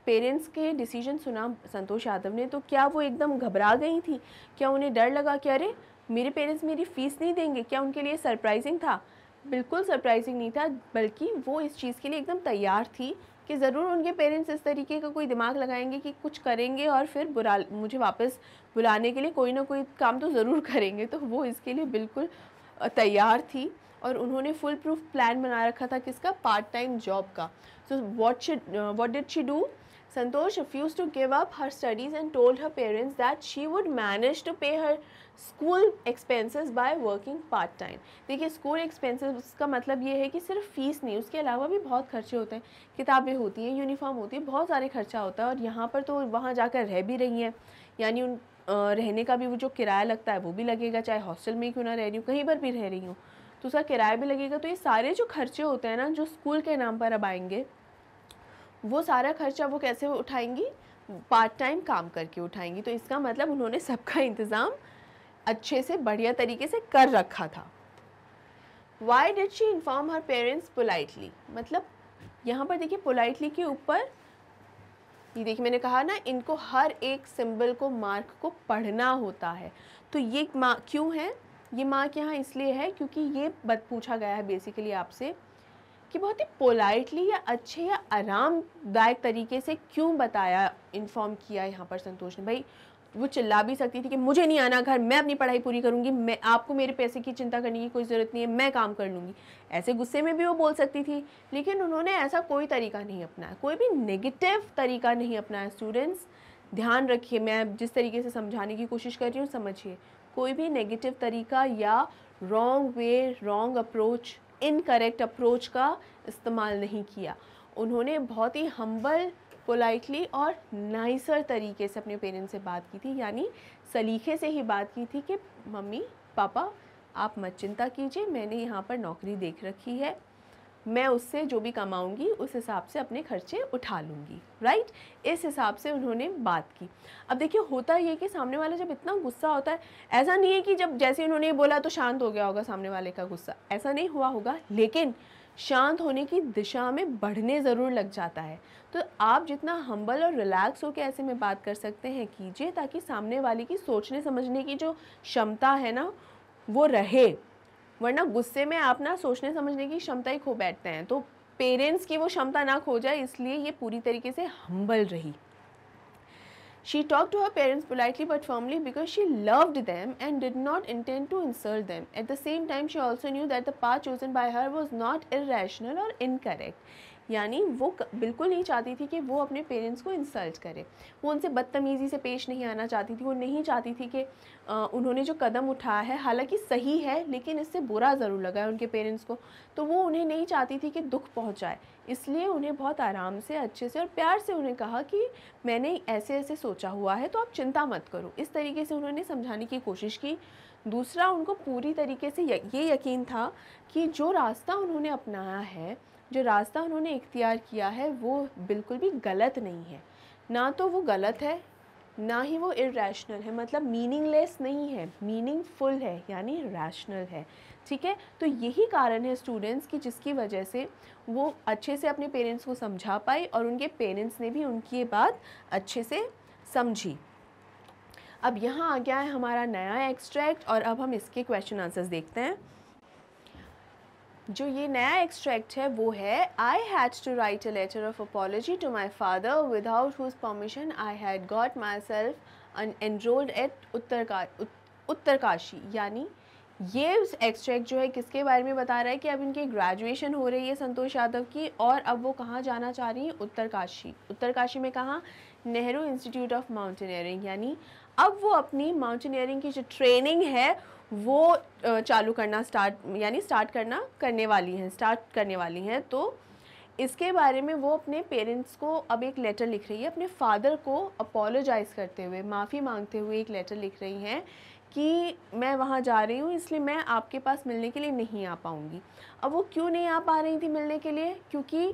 पेरेंट्स के डिसीजन सुना संतोष यादव ने तो क्या वो एकदम घबरा गई थी, क्या उन्हें डर लगा कि अरे मेरे पेरेंट्स मेरी फ़ीस नहीं देंगे। क्या उनके लिए सरप्राइजिंग था? बिल्कुल सरप्राइजिंग नहीं था, बल्कि वो इस चीज़ के लिए एकदम तैयार थी कि ज़रूर उनके पेरेंट्स इस तरीके का कोई दिमाग लगाएंगे कि कुछ करेंगे और फिर मुझे वापस बुलाने के लिए कोई ना कोई काम तो ज़रूर करेंगे। तो वो इसके लिए बिल्कुल तैयार थी और उन्होंने फुल प्रूफ प्लान बना रखा था किसका, पार्ट टाइम जॉब का। So what did she do? Santosh refused to give up her studies and told her parents that she would manage to pay her school expenses by working part time। देखिए school expenses का मतलब ये है कि सिर्फ fees नहीं, उसके अलावा भी बहुत खर्चे होते हैं, किताबें होती हैं, यूनिफॉर्म होती है, बहुत सारे खर्चा होता है। और यहाँ पर तो वहाँ जाकर रह भी रही हैं, यानी उन रहने का भी वो जो किराया लगता है वो भी लगेगा, चाहे हॉस्टल में क्यों ना रह रही हूँ, कहीं पर भी रह रही हूँ तो उसका किराया भी लगेगा। तो ये सारे जो खर्चे होते हैं ना, जो स्कूल के नाम पर अब आएंगे, वो सारा खर्चा वो कैसे उठाएंगी? पार्ट टाइम काम करके उठाएंगी। तो इसका मतलब उन्होंने सबका इंतज़ाम अच्छे से बढ़िया तरीके से कर रखा था। Why did she inform her parents politely? मतलब यहाँ पर देखिए पोलाइटली के ऊपर, ये देखिए मैंने कहा ना, इनको हर एक सिंबल को, मार्क को पढ़ना होता है। तो ये क्यों है? ये मार्क यहाँ इसलिए है क्योंकि ये पूछा गया है बेसिकली आपसे कि बहुत ही पोलाइटली या अच्छे या आरामदायक तरीके से क्यों बताया, इन्फॉर्म किया यहाँ पर संतोष ने। भाई वो चिल्ला भी सकती थी कि मुझे नहीं आना घर, मैं अपनी पढ़ाई पूरी करूँगी, मैं आपको मेरे पैसे की चिंता करने की कोई ज़रूरत नहीं है, मैं काम कर लूँगी, ऐसे गुस्से में भी वो बोल सकती थी। लेकिन उन्होंने ऐसा कोई तरीका नहीं अपनाया, कोई भी नेगेटिव तरीका नहीं अपनाया। स्टूडेंट्स ध्यान रखिए, मैं जिस तरीके से समझाने की कोशिश कर रही हूँ समझिए, कोई भी नेगेटिव तरीका या wrong way, wrong approach, incorrect approach का इस्तेमाल नहीं किया। उन्होंने बहुत ही हम्बल, पोलाइटली और नाइसर तरीके से अपने पेरेंट्स से बात की थी, यानी सलीके से ही बात की थी कि मम्मी पापा आप मत चिंता कीजिए, मैंने यहाँ पर नौकरी देख रखी है, मैं उससे जो भी कमाऊंगी उस हिसाब से अपने खर्चे उठा लूँगी, राइट। इस हिसाब से उन्होंने बात की। अब देखिए होता ये कि सामने वाला जब इतना गुस्सा होता है, ऐसा नहीं है कि जब जैसे उन्होंने बोला तो शांत हो गया होगा सामने वाले का गुस्सा, ऐसा नहीं हुआ होगा, लेकिन शांत होने की दिशा में बढ़ने ज़रूर लग जाता है। तो आप जितना हम्बल और रिलैक्स होकर ऐसे में बात कर सकते हैं कीजिए, ताकि सामने वाले की सोचने समझने की जो क्षमता है ना वो रहे, वरना गुस्से में आप ना सोचने समझने की क्षमता ही खो बैठते हैं। तो पेरेंट्स की वो क्षमता ना खो जाए, इसलिए ये पूरी तरीके से हम्बल रही। She talked to her parents politely but firmly because she loved them and did not intend to insult them. At the same time, she also knew that the path chosen by her was not irrational or incorrect. यानी वो बिल्कुल नहीं चाहती थी कि वो अपने parents को इंसल्ट करे, वो उनसे बदतमीज़ी से पेश नहीं आना चाहती थी, वो नहीं चाहती थी कि उन्होंने जो कदम उठाया है हालांकि सही है लेकिन इससे बुरा ज़रूर लगा है उनके पेरेंट्स को, तो वो उन्हें नहीं चाहती थी कि दुख पहुंचाए। इसलिए उन्हें बहुत आराम से, अच्छे से और प्यार से उन्हें कहा कि मैंने ऐसे ऐसे सोचा हुआ है तो आप चिंता मत करो, इस तरीके से उन्होंने समझाने की कोशिश की। दूसरा, उनको पूरी तरीके से ये यकीन था कि जो रास्ता उन्होंने अपनाया है, जो रास्ता उन्होंने इख्तियार किया है वो बिल्कुल भी गलत नहीं है, ना तो वो गलत है ना ही वो इरैशनल है, मतलब मीनिंगलेस नहीं है, मीनिंगफुल है, यानी रैशनल है, ठीक है। तो यही कारण है स्टूडेंट्स की जिसकी वजह से वो अच्छे से अपने पेरेंट्स को समझा पाई और उनके पेरेंट्स ने भी उनकी ये बात अच्छे से समझी। अब यहाँ आ गया है हमारा नया एक्सट्रैक्ट और अब हम इसके क्वेश्चन आंसर्स देखते हैं। जो ये नया एक्सट्रैक्ट है वो है, I had to write a letter of apology to my father without whose permission I had got myself enrolled at Uttarkashi. यानी ये एक्सट्रैक्ट जो है किसके बारे में बता रहा है कि अब इनकी ग्रेजुएशन हो रही है संतोष यादव की, और अब वो कहाँ जाना चाह रही हैं? उत्तरकाशी। उत्तरकाशी में कहाँ? Nehru institute of mountaineering. यानी अब वो अपनी माउंटेनियरिंग की जो ट्रेनिंग है वो चालू करना स्टार्ट करने वाली हैं। तो इसके बारे में वो अपने पेरेंट्स को अब एक लेटर लिख रही है, अपने फादर को अपोलोजाइज़ करते हुए, माफ़ी मांगते हुए एक लेटर लिख रही हैं कि मैं वहाँ जा रही हूँ इसलिए मैं आपके पास मिलने के लिए नहीं आ पाऊँगी। अब वो क्यों नहीं आ पा रही थी मिलने के लिए? क्योंकि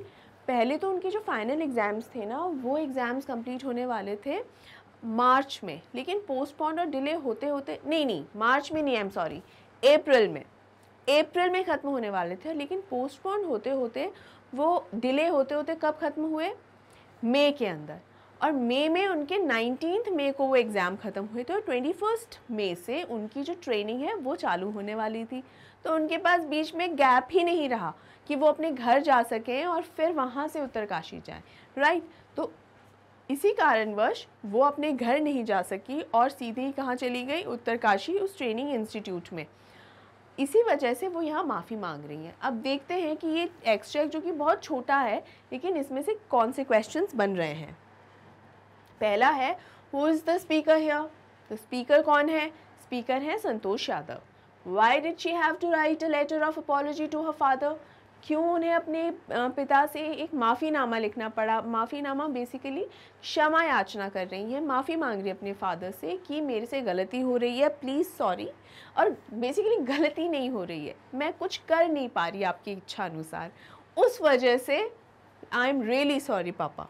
पहले तो उनके जो फाइनल एग्ज़ाम्स थे ना, वो एग्ज़ाम्स कंप्लीट होने वाले थे मार्च में, लेकिन पोस्टपोन और डिले होते होते, नहीं मार्च में नहीं, अप्रैल में ख़त्म होने वाले थे, लेकिन पोस्टपोन होते होते, वो डिले होते होते कब ख़त्म हुए? मई के अंदर। और मई में उनके 19 मई को वो एग्ज़ाम ख़त्म हुए थे और 21 मई से उनकी जो ट्रेनिंग है वो चालू होने वाली थी। तो उनके पास बीच में गैप ही नहीं रहा कि वो अपने घर जा सकें और फिर वहाँ से उत्तरकाशी जाएं, राइट। तो इसी कारणवश वो अपने घर नहीं जा सकी और सीधे ही कहाँ चली गई, उत्तरकाशी उस ट्रेनिंग इंस्टीट्यूट में। इसी वजह से वो यहाँ माफ़ी मांग रही हैं। अब देखते हैं कि ये एक्सट्रैक्ट जो कि बहुत छोटा है, लेकिन इसमें से कौन से क्वेश्चंस बन रहे हैं। पहला है who is the speaker here. तो स्पीकर कौन है? स्पीकर है Santosh Yadav. Why did she have to write a letter of apology to her father. क्यों उन्हें अपने पिता से एक माफ़ीनामा लिखना पड़ा। माफ़ीनामा बेसिकली क्षमा याचना कर रही है, माफ़ी मांग रही है अपने फादर से कि मेरे से गलती हो रही है, प्लीज़ सॉरी। और बेसिकली गलती नहीं हो रही है, मैं कुछ कर नहीं पा रही आपकी इच्छा अनुसार, उस वजह से आई एम रियली सॉरी पापा।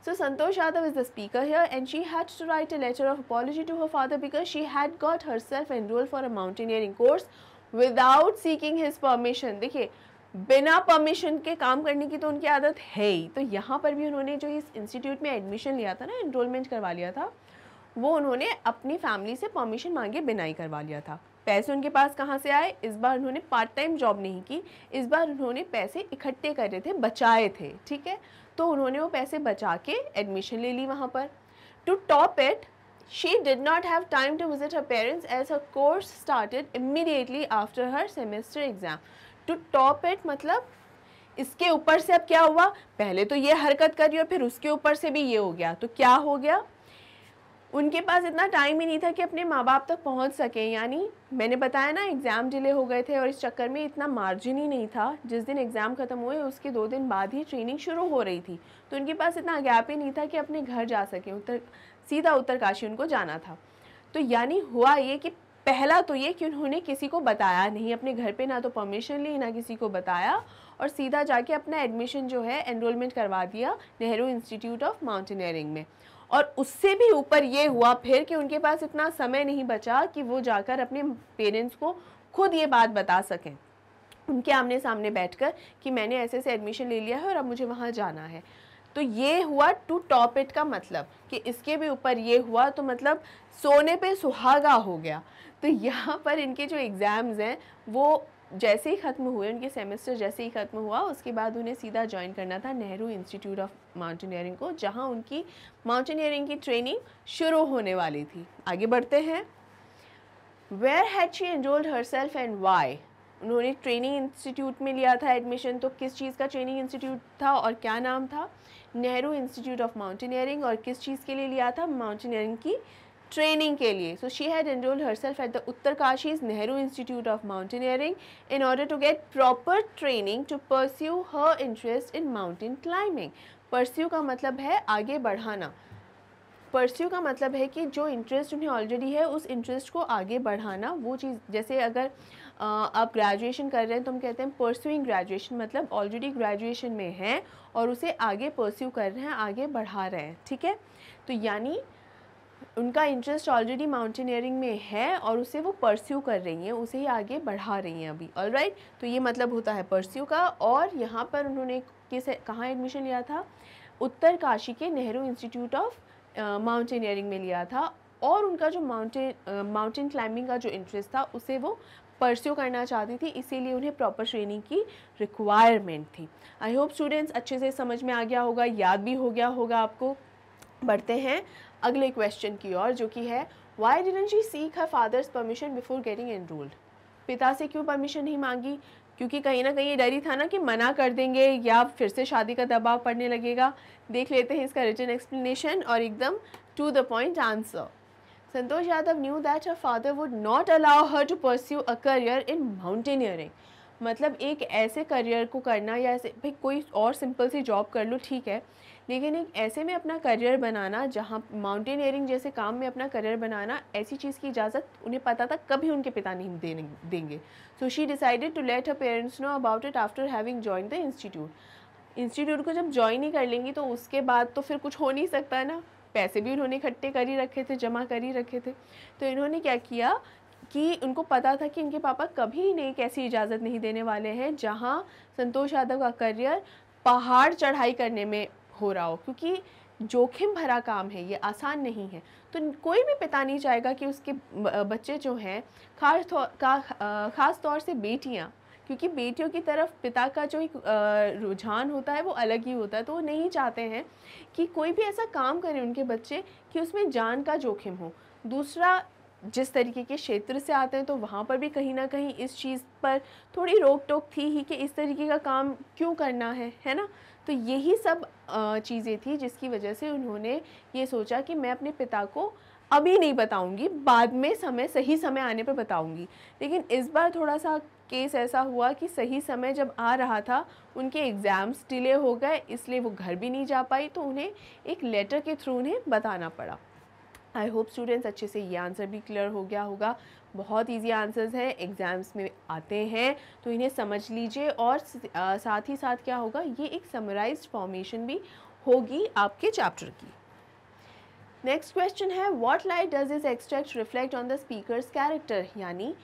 So Santosh Yadav is the speaker here and she had to write a letter of apology to her father because she had got herself enrolled for a mountaineering course without seeking his permission। देखिए, बिना permission के काम करने की तो उनकी आदत है ही। तो यहाँ पर भी उन्होंने जो इस इंस्टीट्यूट में एडमिशन लिया था ना, एनरोलमेंट करवा लिया था, वो उन्होंने अपनी फैमिली से परमिशन मांगे बिना ही करवा लिया था। पैसे उनके पास कहाँ से आए? इस बार उन्होंने पार्ट टाइम जॉब नहीं की, इस बार उन्होंने पैसे इकट्ठे करे थे, बचाए थे, ठीक है। तो उन्होंने वो पैसे बचा के एडमिशन ले ली वहाँ पर। To top it, she did not have time to visit her parents as her course started immediately after her semester exam. To top it मतलब इसके ऊपर से अब क्या हुआ, पहले तो ये हरकत करी और फिर उसके ऊपर से भी ये हो गया। तो क्या हो गया, उनके पास इतना टाइम ही नहीं था कि अपने माँ बाप तक पहुँच सकें। यानी मैंने बताया ना, एग्ज़ाम डिले हो गए थे और इस चक्कर में इतना मार्जिन ही नहीं था। जिस दिन एग्ज़ाम ख़त्म हुए उसके 2 दिन बाद ही ट्रेनिंग शुरू हो रही थी, तो उनके पास इतना गैप ही नहीं था कि अपने घर जा सकें। सीधा उत्तरकाशी उनको जाना था। तो यानी हुआ ये कि पहला तो ये कि उन्होंने किसी को बताया नहीं, अपने घर पे ना तो परमिशन ली ना किसी को बताया, और सीधा जाके अपना एडमिशन जो है एनरोलमेंट करवा दिया नेहरू इंस्टीट्यूट ऑफ माउंटेनियरिंग में। और उससे भी ऊपर ये हुआ फिर कि उनके पास इतना समय नहीं बचा कि वो जाकर अपने पेरेंट्स को खुद ये बात बता सकें, उनके आमने सामने बैठकर कि मैंने ऐसे ऐसे एडमिशन ले लिया है और अब मुझे वहाँ जाना है। तो ये हुआ टू टॉप इट का मतलब कि इसके भी ऊपर ये हुआ, तो मतलब सोने पे सुहागा हो गया। तो यहाँ पर इनके जो एग्ज़ाम्स हैं वो जैसे ही ख़त्म हुए, उनके सेमेस्टर जैसे ही ख़त्म हुआ, उसके बाद उन्हें सीधा ज्वाइन करना था नेहरू इंस्टीट्यूट ऑफ माउंटेनियरिंग को, जहाँ उनकी माउंटेनियरिंग की ट्रेनिंग शुरू होने वाली थी। आगे बढ़ते हैं। Where had she enrolled herself and why. उन्होंने ट्रेनिंग इंस्टीट्यूट में लिया था एडमिशन, तो किस चीज़ का ट्रेनिंग इंस्टीट्यूट था और क्या नाम था? Nehru institute of mountaineering. और किस चीज़ के लिए लिया था? माउंटेनियरिंग की ट्रेनिंग के लिए। So she had enrolled herself at the Uttarkashi's Nehru institute of mountaineering in order to get proper training to pursue her interest in mountain climbing. Pursue का मतलब है आगे बढ़ाना। परस्यू का मतलब है कि जो इंटरेस्ट उन्हें ऑलरेडी है उस इंटरेस्ट को आगे बढ़ाना। वो चीज़, जैसे अगर आप ग्रेजुएशन कर रहे हैं तो हम कहते हैं परस्यूइंग ग्रेजुएशन, मतलब ऑलरेडी ग्रेजुएशन में हैं और उसे आगे परस्यू कर रहे हैं, आगे बढ़ा रहे हैं, ठीक है। तो यानी उनका इंटरेस्ट ऑलरेडी माउंटेनियरिंग में है और उसे वो परस्यू कर रही हैं, उसे ही आगे बढ़ा रही हैं अभी। ऑलराइट, तो ये मतलब होता है परस्यू का। और यहाँ पर उन्होंने कहाँ एडमिशन लिया था? उत्तरकाशी के नेहरू इंस्टीट्यूट ऑफ माउंटेनियरिंग में लिया था। और उनका जो माउंटेन क्लाइंबिंग का जो इंटरेस्ट था उसे वो परस्यू करना चाहती थी, इसीलिए उन्हें प्रॉपर ट्रेनिंग की रिक्वायरमेंट थी। आई होप स्टूडेंट्स अच्छे से समझ में आ गया होगा, याद भी हो गया होगा आपको। बढ़ते हैं अगले क्वेश्चन की ओर, जो कि है Y didn't she seek her father's permission before getting enrolled. पिता से क्यों परमिशन नहीं मांगी? क्योंकि कहीं ना कहीं ये डर ही था ना कि मना कर देंगे या फिर से शादी का दबाव पड़ने लगेगा। देख लेते हैं इसका रिटन एक्सप्लेनेशन और एकदम to the point answer. Santosh Yadav knew that her father would not allow her to pursue a career in mountaineering. मतलब एक ऐसे करियर को करना, या ऐसे भाई कोई और सिंपल सी जॉब कर लो ठीक है, लेकिन एक ऐसे में अपना करियर बनाना जहाँ माउंटेनियरिंग जैसे काम में अपना करियर बनाना, ऐसी चीज़ की इजाज़त उन्हें पता था कभी उनके पिता नहीं देंगे। So she decided to let her parents know about it after having join the institute. Institute को जब ज्वाइन ही कर लेंगी तो उसके बाद तो फिर कुछ हो नहीं सकता ना। पैसे भी उन्होंने इकट्ठे कर ही रखे थे, जमा कर ही रखे थे। तो इन्होंने क्या किया कि उनको पता था कि इनके पापा कभी नहीं ऐसी इजाज़त नहीं देने वाले हैं जहाँ संतोष यादव का करियर पहाड़ चढ़ाई करने में हो रहा हो, क्योंकि जोखिम भरा काम है, ये आसान नहीं है। तो कोई भी पिता नहीं चाहेगा कि उसके बच्चे जो हैं, ख़ास तौर से बेटियाँ, क्योंकि बेटियों की तरफ पिता का जो एक रुझान होता है वो अलग ही होता है, तो वो नहीं चाहते हैं कि कोई भी ऐसा काम करें उनके बच्चे कि उसमें जान का जोखिम हो। दूसरा, जिस तरीके के क्षेत्र से आते हैं तो वहाँ पर भी कहीं ना कहीं इस चीज़ पर थोड़ी रोक टोक थी ही कि इस तरीके का काम क्यों करना है ना। तो यही सब चीज़ें थी जिसकी वजह से उन्होंने ये सोचा कि मैं अपने पिता को अभी नहीं बताऊंगी, बाद में सही समय आने पर बताऊंगी। लेकिन इस बार थोड़ा सा केस ऐसा हुआ कि सही समय जब आ रहा था उनके एग्ज़ाम्स डिले हो गए, इसलिए वो घर भी नहीं जा पाई, तो उन्हें एक लेटर के थ्रू उन्हें बताना पड़ा। आई होप स्टूडेंट्स अच्छे से ये आंसर भी क्लियर हो गया होगा। बहुत इजी आंसर्स हैं, एग्ज़ाम्स में आते हैं, तो इन्हें समझ लीजिए। और साथ ही साथ क्या होगा, ये एक समराइज्ड फॉर्मेशन भी होगी आपके चैप्टर की। नेक्स्ट क्वेश्चन है, what light does this extract reflect on the speakers character, यानी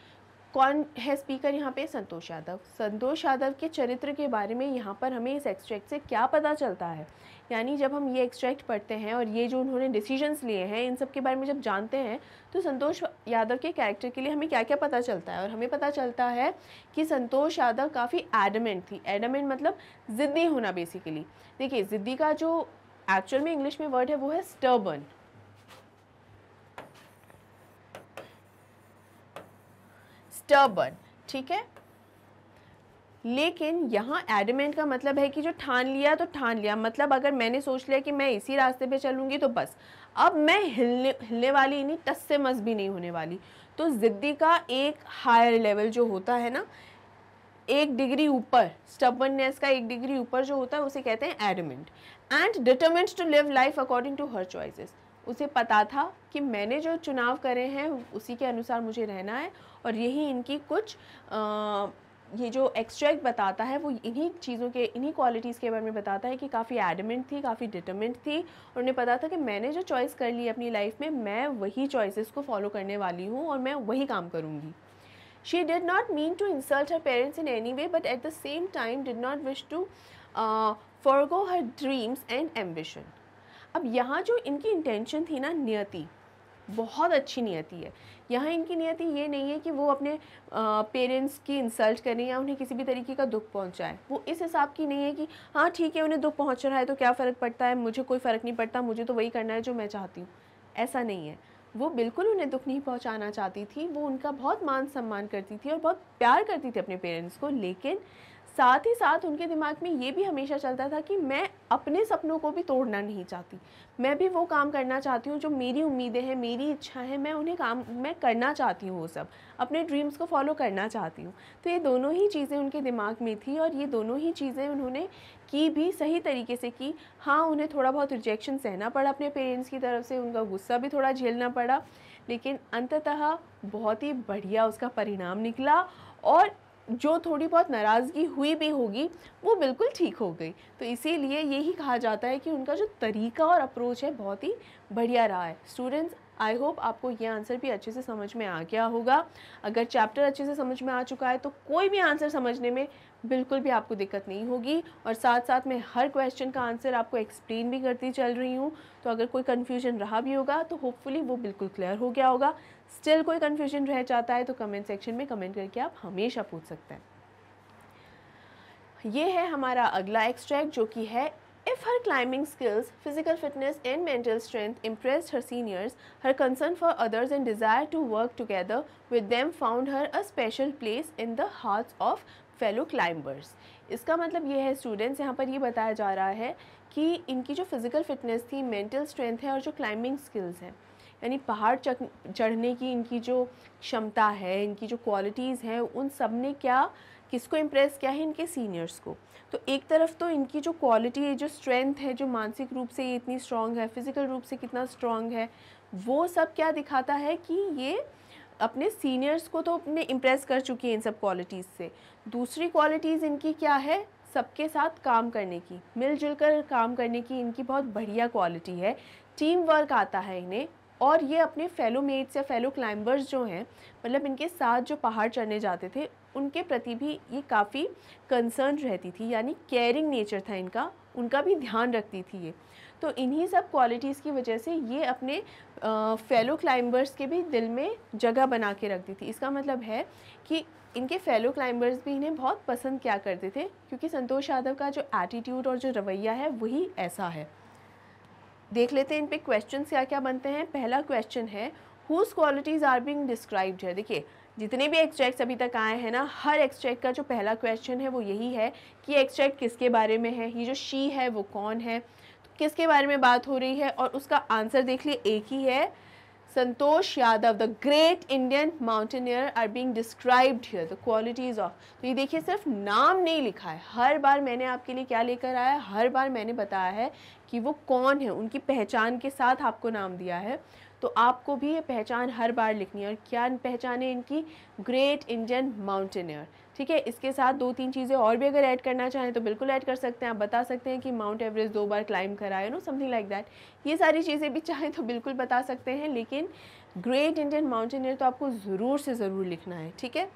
कौन है स्पीकर यहाँ पे? संतोष यादव। संतोष यादव के चरित्र के बारे में यहाँ पर हमें इस एक्सट्रैक्ट से क्या पता चलता है? यानी जब हम ये एक्सट्रैक्ट पढ़ते हैं और ये जो उन्होंने डिसीजंस लिए हैं इन सब के बारे में जब जानते हैं, तो संतोष यादव के कैरेक्टर के लिए हमें क्या क्या पता चलता है? और हमें पता चलता है कि संतोष यादव काफ़ी एडमेंट थी। एडमेंट मतलब ज़िद्दी होना बेसिकली। देखिए, ज़िद्दी का जो एक्चुअल में इंग्लिश में वर्ड है वो है स्टर्बन। स्टर्बन, ठीक है। लेकिन यहाँ एडमेंट का मतलब है कि जो ठान लिया तो ठान लिया, मतलब अगर मैंने सोच लिया कि मैं इसी रास्ते पे चलूँगी तो बस अब मैं हिलने वाली नहीं, टस से मस भी नहीं होने वाली। तो ज़िद्दी का एक हायर लेवल जो होता है ना, एक डिग्री ऊपर, स्टबर्ननेस का एक डिग्री ऊपर जो होता है उसे कहते हैं adamant. And determined to live life according to her choices. उसे पता था कि मैंने जो चुनाव करे हैं उसी के अनुसार मुझे रहना है, और यही इनकी कुछ ये जो एक्सट्रैक्ट बताता है वो इन्हीं चीज़ों के, इन्हीं क्वालिटीज़ के बारे में बताता है कि काफ़ी एडमेंट थी, काफ़ी डिटरमिन्ड थी, और उन्हें पता था कि मैंने जो चॉइस कर ली अपनी लाइफ में, मैं वही चॉइसेस को फॉलो करने वाली हूँ और मैं वही काम करूँगी। She did not mean to insult her parents in any way, but at the same time did not wish to forgo her dreams and ambition. अब यहाँ जो इनकी इंटेंशन थी ना, नियति, बहुत अच्छी नियति है। यहाँ इनकी नियति ये नहीं है कि वो अपने पेरेंट्स की इंसल्ट करें या उन्हें किसी भी तरीके का दुख पहुँचाए। वो इस हिसाब की नहीं है कि हाँ ठीक है, उन्हें दुख पहुँच रहा है तो क्या फ़र्क पड़ता है, मुझे कोई फ़र्क नहीं पड़ता, मुझे तो वही करना है जो मैं चाहती हूँ। ऐसा नहीं है। वो बिल्कुल उन्हें दुख नहीं पहुंचाना चाहती थी। वो उनका बहुत मान सम्मान करती थी और बहुत प्यार करती थी अपने पेरेंट्स को, लेकिन साथ ही साथ उनके दिमाग में ये भी हमेशा चलता था कि मैं अपने सपनों को भी तोड़ना नहीं चाहती। मैं भी वो काम करना चाहती हूँ जो मेरी उम्मीदें हैं, मेरी इच्छा है, मैं करना चाहती हूँ, वो सब अपने ड्रीम्स को फॉलो करना चाहती हूँ। तो ये दोनों ही चीज़ें उनके दिमाग में थी और ये दोनों ही चीज़ें उन्होंने की भी सही तरीके से की। हाँ, उन्हें थोड़ा बहुत रिजेक्शन सहना पड़ा अपने पेरेंट्स की तरफ से, उनका गुस्सा भी थोड़ा झेलना पड़ा, लेकिन अंततः बहुत ही बढ़िया उसका परिणाम निकला और जो थोड़ी बहुत नाराज़गी हुई भी होगी वो बिल्कुल ठीक हो गई। तो इसीलिए यही कहा जाता है कि उनका जो तरीका और अप्रोच है बहुत ही बढ़िया रहा है। स्टूडेंट्स, आई होप आपको ये आंसर भी अच्छे से समझ में आ गया होगा। अगर चैप्टर अच्छे से समझ में आ चुका है तो कोई भी आंसर समझने में बिल्कुल भी आपको दिक्कत नहीं होगी, और साथ साथ मैं हर क्वेश्चन का आंसर आपको एक्सप्लेन भी करती चल रही हूँ। तो अगर कोई कन्फ्यूजन रहा भी होगा तो होपफुली वो बिल्कुल क्लियर हो गया होगा। स्टिल कोई कन्फ्यूजन रह जाता है तो कमेंट सेक्शन में कमेंट करके आप हमेशा पूछ सकते हैं। ये है हमारा अगला एक्सट्रैक्ट जो कि है, If her climbing skills, physical fitness and mental strength impressed her seniors, her concern for others and desire to work together with them found her a special place in the hearts of fellow climbers. इसका मतलब ये है students, यहाँ पर ये बताया जा रहा है कि इनकी जो फिज़िकल फिटनेस थी, मेंटल स्ट्रेंथ है और जो क्लाइंबिंग स्किल्स हैं, यानी पहाड़ चढ़ने की इनकी जो क्षमता है, इनकी जो क्वालिटीज़ हैं, उन सब ने क्या किसको इम्प्रेस किया है? इनके सीनियर्स को। तो एक तरफ तो इनकी जो क्वालिटी है, जो स्ट्रेंथ है, जो मानसिक रूप से ये इतनी स्ट्रॉन्ग है, फिज़िकल रूप से कितना स्ट्रॉन्ग है, वो सब क्या दिखाता है कि ये अपने सीनियर्स को तो अपने इम्प्रेस कर चुकी है इन सब क्वालिटीज़ से। दूसरी क्वालिटीज़ इनकी क्या है? सबके साथ काम करने की, मिलजुल कर काम करने की इनकी बहुत बढ़िया क्वालिटी है। टीम वर्क आता है इन्हें, और ये अपने फेलो मेट्स या फेलो क्लाइंबर्स जो हैं, मतलब इनके साथ जो पहाड़ चढ़ने जाते थे, उनके प्रति भी ये काफ़ी कंसर्न रहती थी, यानी केयरिंग नेचर था इनका, उनका भी ध्यान रखती थी ये। तो इन्हीं सब क्वालिटीज़ की वजह से ये अपने फेलो क्लाइंबर्स के भी दिल में जगह बना के रखती थी। इसका मतलब है कि इनके फेलो क्लाइंबर्स भी इन्हें बहुत पसंद किया करते थे, क्योंकि संतोष यादव का जो एटीट्यूड और जो रवैया है वही ऐसा है। देख लेते हैं इन पे क्वेश्चंस क्या क्या बनते हैं। पहला क्वेश्चन है whose qualities are being described है। देखिए जितने भी एक्सट्रैक्ट्स अभी तक आए हैं ना, हर एक्सट्रैक्ट का जो पहला क्वेश्चन है वो यही है कि एक्सट्रैक्ट किसके बारे में है, ये जो शी है वो कौन है, तो किसके बारे में बात हो रही है, और उसका आंसर देख लिए एक ही है, Santosh Yadav, the great Indian mountaineer are being described here, the qualities of. तो ये देखिए सिर्फ नाम नहीं लिखा है, हर बार मैंने आपके लिए क्या लेकर आया, हर बार मैंने बताया है कि वो कौन है, उनकी पहचान के साथ आपको नाम दिया है। तो आपको भी ये पहचान हर बार लिखनी है। और क्या पहचान है इनकी, ग्रेट इंडियन माउंटेनियर। ठीक है, इसके साथ 2-3 चीज़ें और भी अगर ऐड करना चाहें तो बिल्कुल ऐड कर सकते हैं। आप बता सकते हैं कि माउंट एवरेस्ट 2 बार क्लाइंब करा है, समथिंग लाइक दैट। ये सारी चीज़ें भी चाहें तो बिल्कुल बता सकते हैं, लेकिन ग्रेट इंडियन माउंटेनियर तो आपको ज़रूर से ज़रूर लिखना है। ठीक है,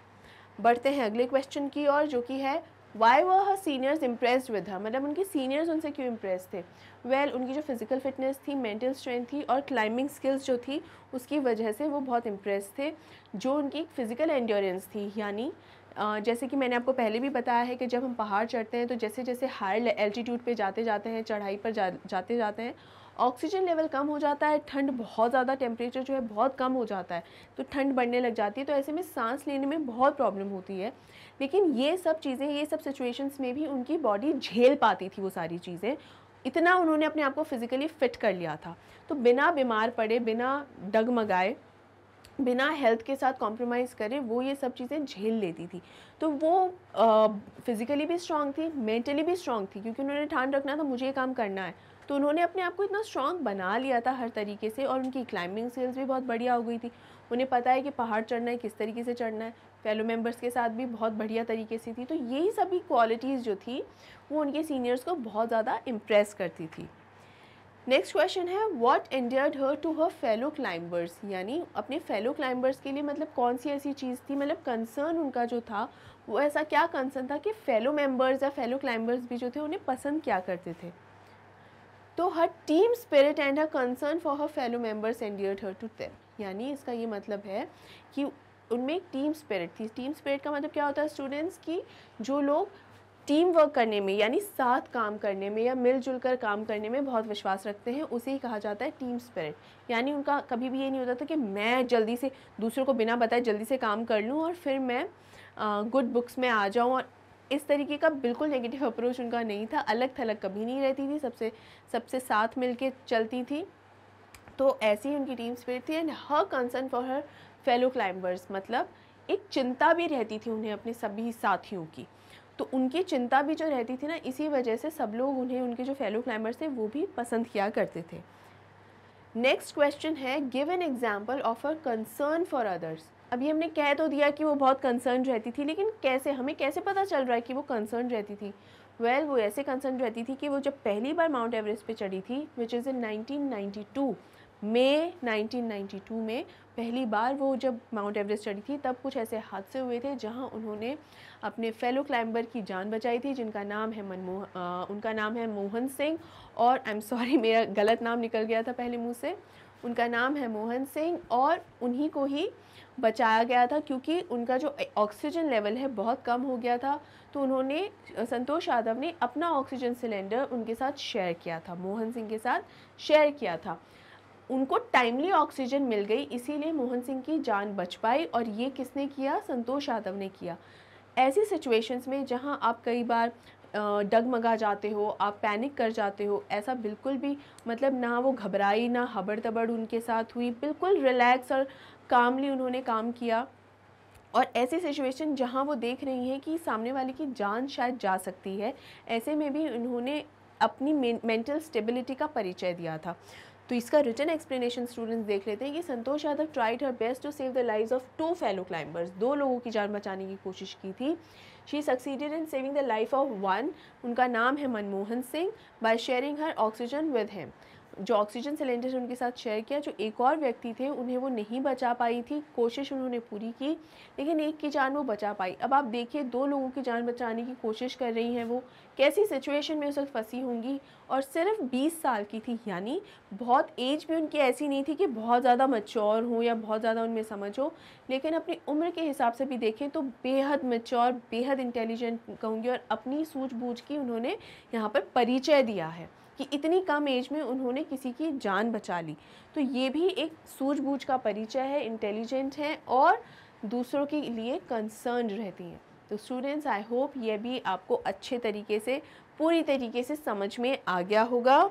बढ़ते हैं अगले क्वेश्चन की ओर, जो कि है why were her seniors impressed with her, मतलब उनके सीनियर्स उनसे क्यों इम्प्रेस थे। वेल उनकी जो फिजिकल फिटनेस थी, मेंटल स्ट्रेंथ थी और क्लाइंबिंग स्किल्स जो थी उसकी वजह से वो बहुत इम्प्रेस थे। जो उनकी फिजिकल एंड्योरेंस थी, यानी जैसे कि मैंने आपको पहले भी बताया है कि जब हम पहाड़ चढ़ते हैं तो जैसे जैसे हायर एल्टीट्यूड पे जाते जाते हैं, चढ़ाई पर जाते जाते हैं, ऑक्सीजन लेवल कम हो जाता है, ठंड बहुत ज़्यादा, टेम्परेचर जो है बहुत कम हो जाता है, तो ठंड बढ़ने लग जाती है, तो ऐसे में सांस लेने में बहुत प्रॉब्लम होती है। लेकिन ये सब चीज़ें, ये सब सिचुएशंस में भी उनकी बॉडी झेल पाती थी वो सारी चीज़ें, इतना उन्होंने अपने आप को फिज़िकली फिट कर लिया था। तो बिना बीमार पड़े, बिना डगमगाए, बिना हेल्थ के साथ कॉम्प्रोमाइज़ करे वो ये सब चीज़ें झेल लेती थी। तो वो फिज़िकली भी स्ट्रांग थी, मेंटली भी स्ट्रांग थी, क्योंकि उन्होंने ठान रखना था मुझे ये काम करना है। तो उन्होंने अपने आप को इतना स्ट्रांग बना लिया था हर तरीके से, और उनकी क्लाइंबिंग स्किल्स भी बहुत बढ़िया हो गई थी। उन्हें पता है कि पहाड़ चढ़ना है, किस तरीके से चढ़ना है, फेलो मेंबर्स के साथ भी बहुत बढ़िया तरीके से थी। तो यही सभी क्वालिटीज़ जो थी वो उनके सीनियर्स को बहुत ज़्यादा इम्प्रेस करती थी। नेक्स्ट क्वेश्चन है what endeared her to her fellow climbers, यानी अपने फेलो क्लाइंबर्स के लिए मतलब कौन सी ऐसी चीज़ थी, मतलब कंसर्न उनका जो था वो ऐसा क्या कंसर्न था कि फेलो मेंबर्स या फेलो क्लाइंबर्स भी जो थे उन्हें पसंद क्या करते थे। तो her team spirit and her concern for her fellow members endeared her to them, यानी इसका ये मतलब है कि उनमें एक टीम स्पिरिट थी। टीम स्पिरिट का मतलब क्या होता है स्टूडेंट्स, की जो लोग टीम वर्क करने में, यानी साथ काम करने में या मिलजुल कर काम करने में बहुत विश्वास रखते हैं, उसे ही कहा जाता है टीम स्पिरिट। यानी उनका कभी भी ये नहीं होता था कि मैं जल्दी से दूसरों को बिना बताए जल्दी से काम कर लूँ और फिर मैं गुड बुक्स में आ जाऊँ, और इस तरीके का बिल्कुल नेगेटिव अप्रोच उनका नहीं था। अलग थलग कभी नहीं रहती थी, सबसे साथ मिल के चलती थी। तो ऐसी ही उनकी टीम स्पिरिट थी। And her concern for her fellow climbers, मतलब एक चिंता भी रहती थी उन्हें अपने सभी साथियों की। तो उनकी चिंता भी जो रहती थी ना, इसी वजह से सब लोग उन्हें, उनके जो फेलो क्लाइंबर्स थे वो भी पसंद किया करते थे। नेक्स्ट क्वेश्चन है give an example of a concern for others. अभी हमने कह तो दिया कि वो बहुत कंसर्न रहती थी, लेकिन कैसे, हमें कैसे पता चल रहा है कि वो कंसर्न रहती थी। वेल वो ऐसे कंसर्न रहती थी कि वो जब पहली बार माउंट एवरेस्ट पे चढ़ी थी, विच इज़ इन 1992, मई 1992 में पहली बार वो जब माउंट एवरेस्ट चढ़ी थी, तब कुछ ऐसे हादसे हुए थे जहां उन्होंने अपने फेलो क्लाइंबर की जान बचाई थी, जिनका नाम है उनका नाम है मोहन सिंह, और आई एम सॉरी मेरा गलत नाम निकल गया था पहले मुंह से, उनका नाम है मोहन सिंह, और उन्हीं को ही बचाया गया था क्योंकि उनका जो ऑक्सीजन लेवल है बहुत कम हो गया था। तो उन्होंने, संतोष यादव ने अपना ऑक्सीजन सिलेंडर उनके साथ शेयर किया था, मोहन सिंह के साथ शेयर किया था। उनको टाइमली ऑक्सीजन मिल गई, इसीलिए मोहन सिंह की जान बच पाई, और ये किसने किया, संतोष यादव ने किया। ऐसी सिचुएशंस में जहां आप कई बार डगमगा जाते हो, आप पैनिक कर जाते हो, ऐसा बिल्कुल भी मतलब ना वो घबराई, ना हबड़ तबड़ उनके साथ हुई, बिल्कुल रिलैक्स और कामली उन्होंने काम किया। और ऐसी सिचुएशन जहां वो देख रही हैं कि सामने वाले की जान शायद जा सकती है, ऐसे में भी उन्होंने अपनी मेंटल स्टेबिलिटी का परिचय दिया था। तो इसका रिटन एक्सप्लेनेशन स्टूडेंट्स देख लेते हैं कि Santosh Yadav tried her best to save the lives of 2 fellow climbers, 2 लोगों की जान बचाने की कोशिश की थी। She succeeded in saving the life of 1, उनका नाम है Manmohan Singh, by sharing her oxygen with him. जो ऑक्सीजन सिलेंडर उनके साथ शेयर किया, जो एक और व्यक्ति थे उन्हें वो नहीं बचा पाई थी, कोशिश उन्होंने पूरी की लेकिन एक की जान वो बचा पाई। अब आप देखिए 2 लोगों की जान बचाने की कोशिश कर रही हैं, वो कैसी सिचुएशन में उस वक्त फंसी होंगी। और सिर्फ 20 साल की थी, यानी बहुत एज भी उनकी ऐसी नहीं थी कि बहुत ज़्यादा मैच्योर हो या बहुत ज़्यादा उनमें समझ हो, लेकिन अपनी उम्र के हिसाब से भी देखें तो बेहद मैच्योर, बेहद इंटेलिजेंट कहूँगी। और अपनी सूझबूझ की उन्होंने यहाँ पर परिचय दिया है कि इतनी कम एज में उन्होंने किसी की जान बचा ली। तो ये भी एक सूझबूझ का परिचय है, इंटेलिजेंट हैं और दूसरों के लिए कंसर्न रहती हैं। तो स्टूडेंट्स, आई होप ये भी आपको अच्छे तरीके से, पूरी तरीके से समझ में आ गया होगा।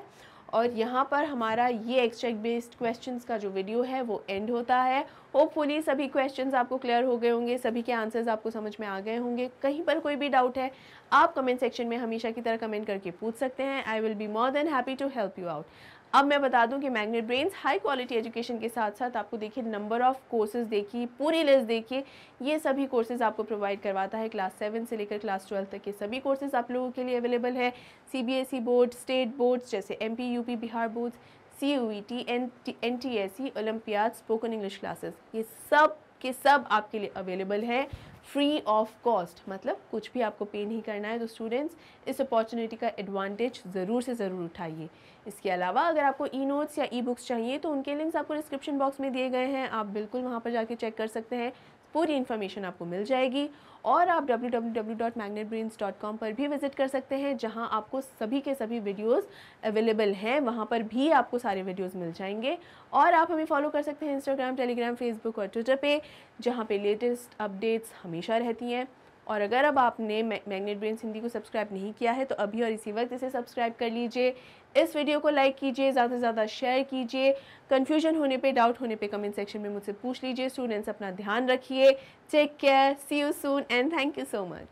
और यहाँ पर हमारा ये एक्सट्रैक्ट बेस्ड क्वेश्चंस का जो वीडियो है वो एंड होता है। होपफुली सभी क्वेश्चंस आपको क्लियर हो गए होंगे, सभी के आंसर्स आपको समझ में आ गए होंगे। कहीं पर कोई भी डाउट है आप कमेंट सेक्शन में हमेशा की तरह कमेंट करके पूछ सकते हैं। I will be more than happy to help you out. अब मैं बता दूं कि Magnet Brains high quality education के साथ साथ आपको देखिए नंबर ऑफ़ कोर्सेज देखिए, पूरी लिस्ट देखिए, ये सभी कोर्सेज आपको प्रोवाइड करवाता है। क्लास 7 से लेकर क्लास 12 तक के सभी कोर्सेज आप लोगों के लिए अवेलेबल है। CBSE बोर्ड, स्टेट बोर्ड्स जैसे MP, UP, Bihar boards, CUET, NTSE, olympiad, spoken English classes, ये सब के सब आपके लिए अवेलेबल है फ्री ऑफ कॉस्ट, मतलब कुछ भी आपको पे नहीं करना है। तो स्टूडेंट्स, इस अपॉर्चुनिटी का एडवांटेज ज़रूर से ज़रूर उठाइए। इसके अलावा अगर आपको ई-नोट्स या ई-बुक्स चाहिए तो उनके लिंक्स आपको डिस्क्रिप्शन बॉक्स में दिए गए हैं, आप बिल्कुल वहाँ पर जाके चेक कर सकते हैं, पूरी इन्फॉर्मेशन आपको मिल जाएगी। और आप www.magnetbrains.com पर भी विजिट कर सकते हैं, जहां आपको सभी के सभी वीडियोस अवेलेबल हैं, वहां पर भी आपको सारे वीडियोस मिल जाएंगे। और आप हमें फॉलो कर सकते हैं इंस्टाग्राम, टेलीग्राम, फेसबुक और ट्विटर पे, जहां पे लेटेस्ट अपडेट्स हमेशा रहती हैं। और अगर अब आपने मैग्नेट ब्रेन्स हिंदी को सब्सक्राइब नहीं किया है तो अभी और इसी वक्त इसे सब्सक्राइब कर लीजिए। इस वीडियो को लाइक कीजिए, ज़्यादा से ज़्यादा शेयर कीजिए। कन्फ्यूजन होने पे, डाउट होने पे कमेंट सेक्शन में मुझसे पूछ लीजिए। स्टूडेंट्स, अपना ध्यान रखिए। Take care, see you soon and thank you so much.